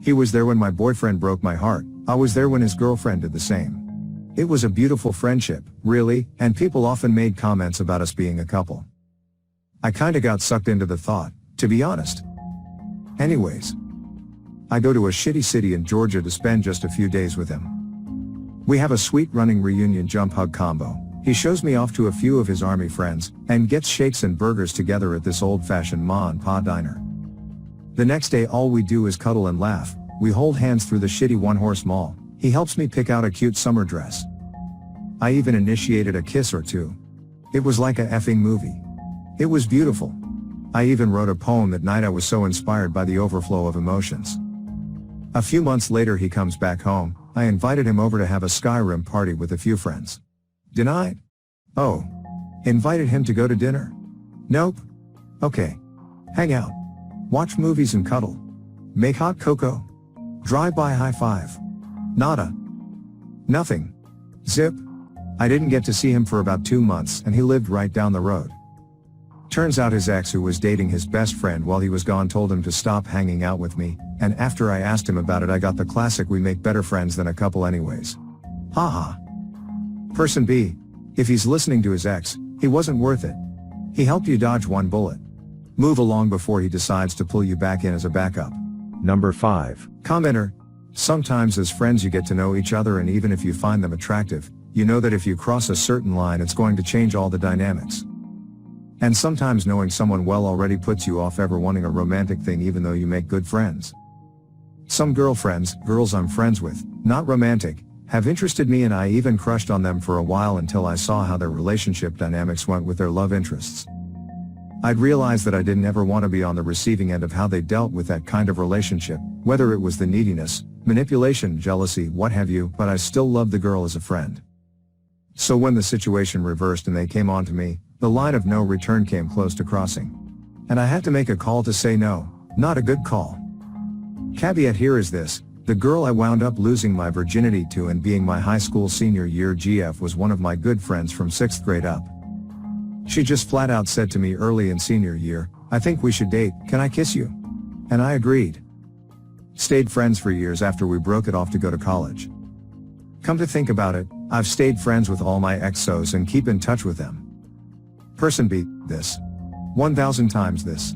Speaker 2: He was there when my boyfriend broke my heart. I was there when his girlfriend did the same. It was a beautiful friendship, really, and people often made comments about us being a couple. I kinda got sucked into the thought, to be honest. Anyways, I go to a shitty city in Georgia to spend just a few days with him. We have a sweet running reunion jump hug combo. He shows me off to a few of his army friends, and gets shakes and burgers together at this old-fashioned ma and pa diner. The next day all we do is cuddle and laugh. We hold hands through the shitty one-horse mall. He helps me pick out a cute summer dress. I even initiated a kiss or two. It was like a effing movie. It was beautiful. I even wrote a poem that night. I was so inspired by the overflow of emotions. A few months later he comes back home. I invited him over to have a Skyrim party with a few friends. Denied? Oh. Invited him to go to dinner? Nope. Okay. Hang out. Watch movies and cuddle. Make hot cocoa. Drive-by high five. Nada. Nothing. Zip. I didn't get to see him for about 2 months, and he lived right down the road. Turns out his ex, who was dating his best friend while he was gone, told him to stop hanging out with me, and after I asked him about it I got the classic "we make better friends than a couple anyways." Haha. Person B. If he's listening to his ex, he wasn't worth it. He helped you dodge one bullet. Move along before he decides to pull you back in as a backup.
Speaker 1: Number 5.
Speaker 2: Commenter. Sometimes as friends you get to know each other, and even if you find them attractive, you know that if you cross a certain line it's going to change all the dynamics. And sometimes knowing someone well already puts you off ever wanting a romantic thing even though you make good friends. Some girlfriends, girls I'm friends with, not romantic, have interested me, and I even crushed on them for a while until I saw how their relationship dynamics went with their love interests. I'd realized that I didn't ever want to be on the receiving end of how they dealt with that kind of relationship, whether it was the neediness, manipulation, jealousy, what have you, but I still loved the girl as a friend. So when the situation reversed and they came on to me, the line of no return came close to crossing. And I had to make a call to say no, not a good call. Caveat here is this: the girl I wound up losing my virginity to and being my high school senior year GF was one of my good friends from 6th grade up. She just flat out said to me early in senior year, "I think we should date, can I kiss you?" And I agreed. Stayed friends for years after we broke it off to go to college. Come to think about it, I've stayed friends with all my exos and keep in touch with them. Person B. This. 1000 times this.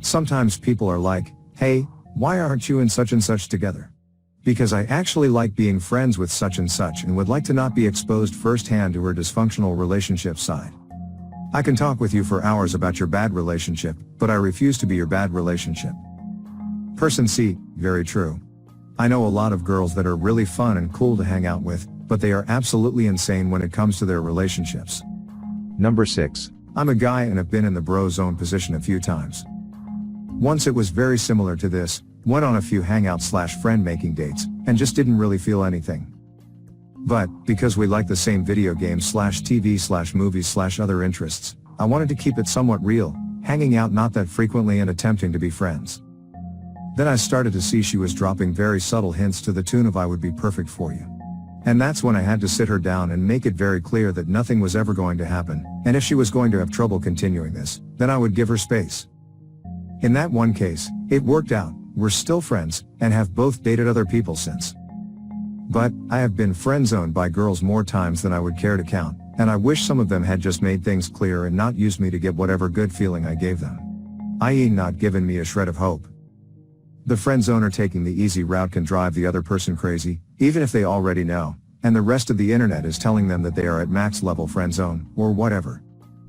Speaker 2: Sometimes people are like, "Hey, why aren't you and such together?" Because I actually like being friends with such and would like to not be exposed firsthand to her dysfunctional relationship side. I can talk with you for hours about your bad relationship, but I refuse to be your bad relationship. Person C, very true. I know a lot of girls that are really fun and cool to hang out with, but they are absolutely insane when it comes to their relationships.
Speaker 1: Number 6.
Speaker 2: I'm a guy and have been in the bro zone position a few times. Once it was very similar to this, went on a few hangout/friend making dates, and just didn't really feel anything. But, because we like the same video games/TV/movies/other interests, I wanted to keep it somewhat real, hanging out not that frequently and attempting to be friends. Then I started to see she was dropping very subtle hints to the tune of "I would be perfect for you." And that's when I had to sit her down and make it very clear that nothing was ever going to happen, and if she was going to have trouble continuing this, then I would give her space. In that one case, it worked out, we're still friends, and have both dated other people since. But, I have been friend-zoned by girls more times than I would care to count, and I wish some of them had just made things clear and not used me to get whatever good feeling I gave them. I.e. not given me a shred of hope. The friend-zoner taking the easy route can drive the other person crazy, even if they already know, and the rest of the internet is telling them that they are at max level friend zone, or whatever.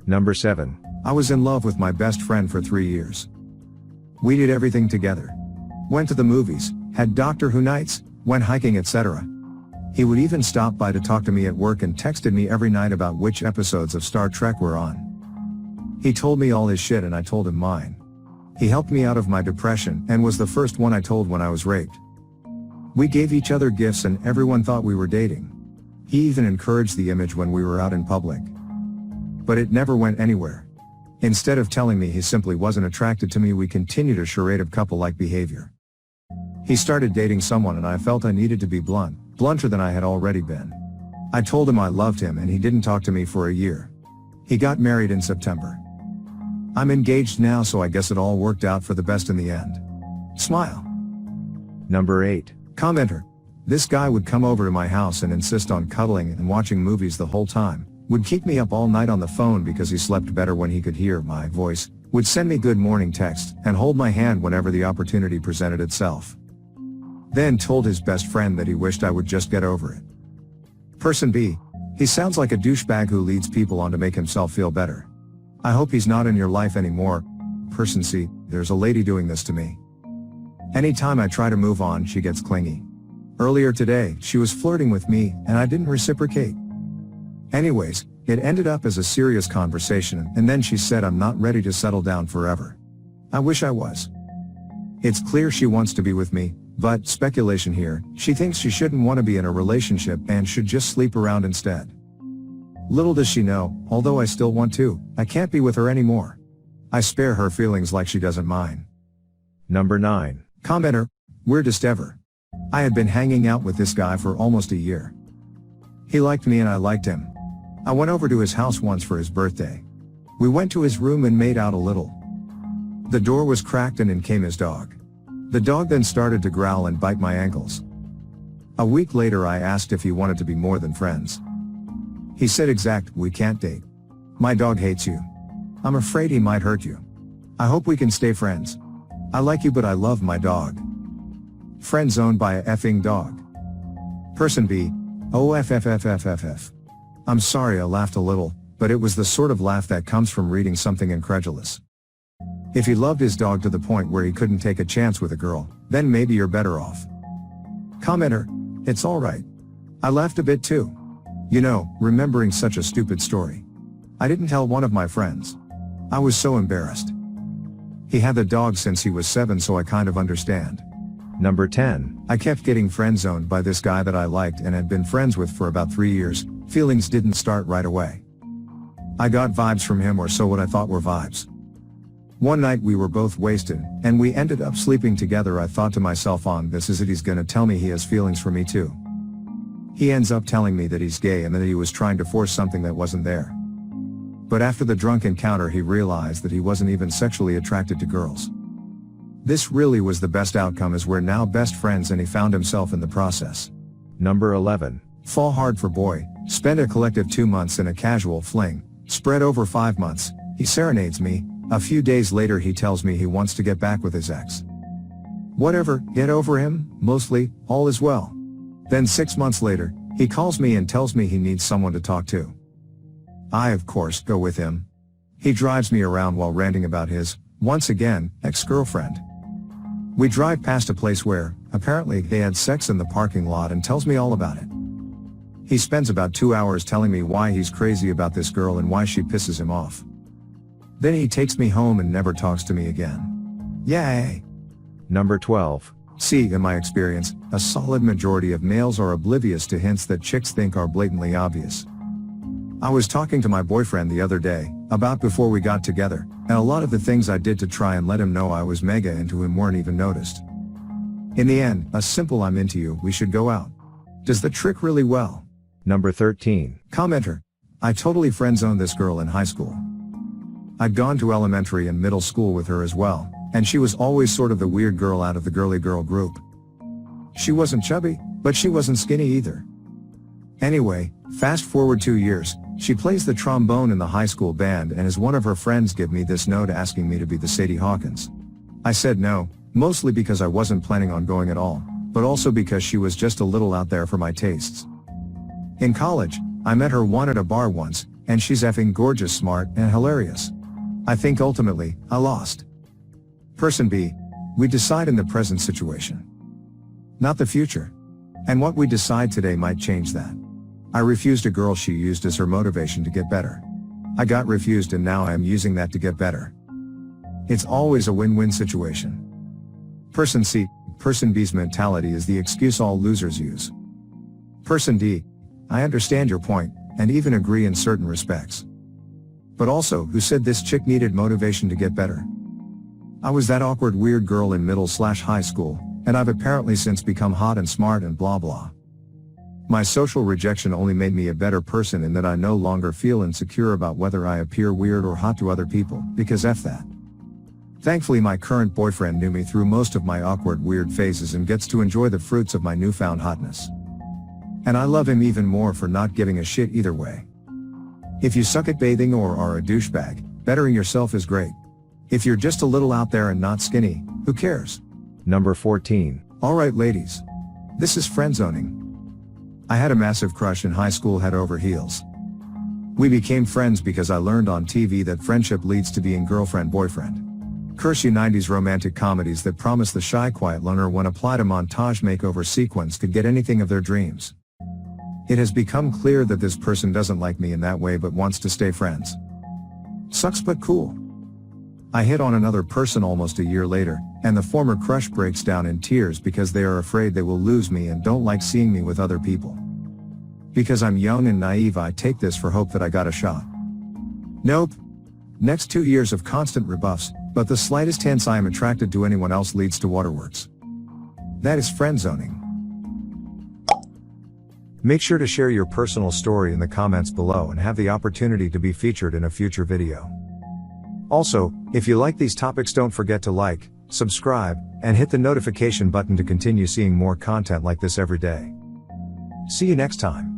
Speaker 1: Number 7.
Speaker 2: I was in love with my best friend for 3 years. We did everything together. Went to the movies, had Doctor Who nights, went hiking, etc. He would even stop by to talk to me at work and texted me every night about which episodes of Star Trek were on. He told me all his shit and I told him mine. He helped me out of my depression and was the first one I told when I was raped. We gave each other gifts and everyone thought we were dating. He even encouraged the image when we were out in public. But it never went anywhere. Instead of telling me he simply wasn't attracted to me, we continued a charade of couple-like behavior. He started dating someone and I felt I needed to be blunt, blunter than I had already been. I told him I loved him and he didn't talk to me for a year. He got married in September. I'm engaged now, so I guess it all worked out for the best in the end. Smile.
Speaker 1: Number 8.
Speaker 2: Commenter. This guy would come over to my house and insist on cuddling and watching movies the whole time, would keep me up all night on the phone because he slept better when he could hear my voice, would send me good morning texts, and hold my hand whenever the opportunity presented itself. Then told his best friend that he wished I would just get over it. Person B. He sounds like a douchebag who leads people on to make himself feel better. I hope he's not in your life anymore. Person C. There's a lady doing this to me. Anytime I try to move on, she gets clingy. Earlier today, she was flirting with me, and I didn't reciprocate. Anyways, it ended up as a serious conversation, and then she said I'm not ready to settle down forever. I wish I was. It's clear she wants to be with me, but, speculation here, she thinks she shouldn't want to be in a relationship and should just sleep around instead. Little does she know, although I still want to, I can't be with her anymore. I spare her feelings like she doesn't mine.
Speaker 1: Number 9.
Speaker 2: Commenter. Weirdest ever. I had been hanging out with this guy for almost a year. He liked me and I liked him. I went over to his house once for his birthday. We went to his room and made out a little. The door was cracked and in came his dog. The dog then started to growl and bite my ankles. A week later I asked if he wanted to be more than friends. He said we can't date. My dog hates you. I'm afraid he might hurt you. I hope we can stay friends. I like you but I love my dog. Friend zoned by a effing dog. Person B. OFFFFFF. I'm sorry I laughed a little, but it was the sort of laugh that comes from reading something incredulous. If he loved his dog to the point where he couldn't take a chance with a girl, then maybe you're better off. Commenter. It's alright. I laughed a bit too. You know, remembering such a stupid story. I didn't tell one of my friends. I was so embarrassed. He had the dog since he was 7, so I kind of understand.
Speaker 1: Number 10.
Speaker 2: I kept getting friend-zoned by this guy that I liked and had been friends with for about 3 years. Feelings didn't start right away. I got vibes from him, or so what I thought were vibes. One night we were both wasted, and we ended up sleeping together. I thought to myself, this is it, he's gonna tell me he has feelings for me too. He ends up telling me that he's gay and that he was trying to force something that wasn't there. But after the drunk encounter he realized that he wasn't even sexually attracted to girls. This really was the best outcome, as we're now best friends and he found himself in the process.
Speaker 1: Number 11.
Speaker 2: Fall hard for boy, spend a collective 2 months in a casual fling, spread over 5 months, he serenades me, a few days later he tells me he wants to get back with his ex.
Speaker 1: Whatever, get over him, mostly, all is well. Then 6 months later, he calls me and tells me he needs someone to talk to. I of course go with him. He drives me around while ranting about his, once again, ex-girlfriend. We drive past a place where, apparently, they had sex in the parking lot and tells me all about it. He spends about 2 hours telling me why he's crazy about this girl and why she pisses him off. Then he takes me home and never talks to me again. Yay!
Speaker 2: Number 12.
Speaker 1: See, in my experience, a solid majority of males are oblivious to hints that chicks think are blatantly obvious. I was talking to my boyfriend the other day, about before we got together, and a lot of the things I did to try and let him know I was mega into him weren't even noticed. In the end, a simple "I'm into you, we should go out" does the trick really well.
Speaker 2: Number 13.
Speaker 1: Commenter. I totally friend-zoned this girl in high school. I'd gone to elementary and middle school with her as well, and she was always sort of the weird girl out of the girly girl group. She wasn't chubby, but she wasn't skinny either. Anyway, fast forward 2 years, she plays the trombone in the high school band and as one of her friends give me this note asking me to be the Sadie Hawkins. I said no, mostly because I wasn't planning on going at all, but also because she was just a little out there for my tastes. In college, I met her at a bar once, and she's effing gorgeous, smart, and hilarious. I think ultimately, I lost. Person B. We decide in the present situation, not the future. And what we decide today might change that. I refused a girl she used as her motivation to get better. I got refused and now I am using that to get better. It's always a win-win situation. Person C. Person B's mentality is the excuse all losers use. Person D. I understand your point, and even agree in certain respects. But also, who said this chick needed motivation to get better? I was that awkward weird girl in middle/high school, and I've apparently since become hot and smart and blah blah. My social rejection only made me a better person in that I no longer feel insecure about whether I appear weird or hot to other people, because F that. Thankfully my current boyfriend knew me through most of my awkward weird phases and gets to enjoy the fruits of my newfound hotness. And I love him even more for not giving a shit either way. If you suck at bathing or are a douchebag, bettering yourself is great. If you're just a little out there and not skinny, who cares?
Speaker 2: Number 14.
Speaker 1: Alright ladies. This is friendzoning. I had a massive crush in high school head over heels. We became friends because I learned on TV that friendship leads to being girlfriend-boyfriend. Curse you 90s romantic comedies that promise the shy quiet loner when applied a montage makeover sequence could get anything of their dreams. It has become clear that this person doesn't like me in that way but wants to stay friends. Sucks but cool. I hit on another person almost a year later, and the former crush breaks down in tears because they are afraid they will lose me and don't like seeing me with other people. Because I'm young and naive, I take this for hope that I got a shot. Nope. Next 2 years of constant rebuffs, but the slightest hints I am attracted to anyone else leads to waterworks. That is friendzoning.
Speaker 2: Make sure to share your personal story in the comments below and have the opportunity to be featured in a future video. Also, if you like these topics, don't forget to like, subscribe, and hit the notification button to continue seeing more content like this every day. See you next time.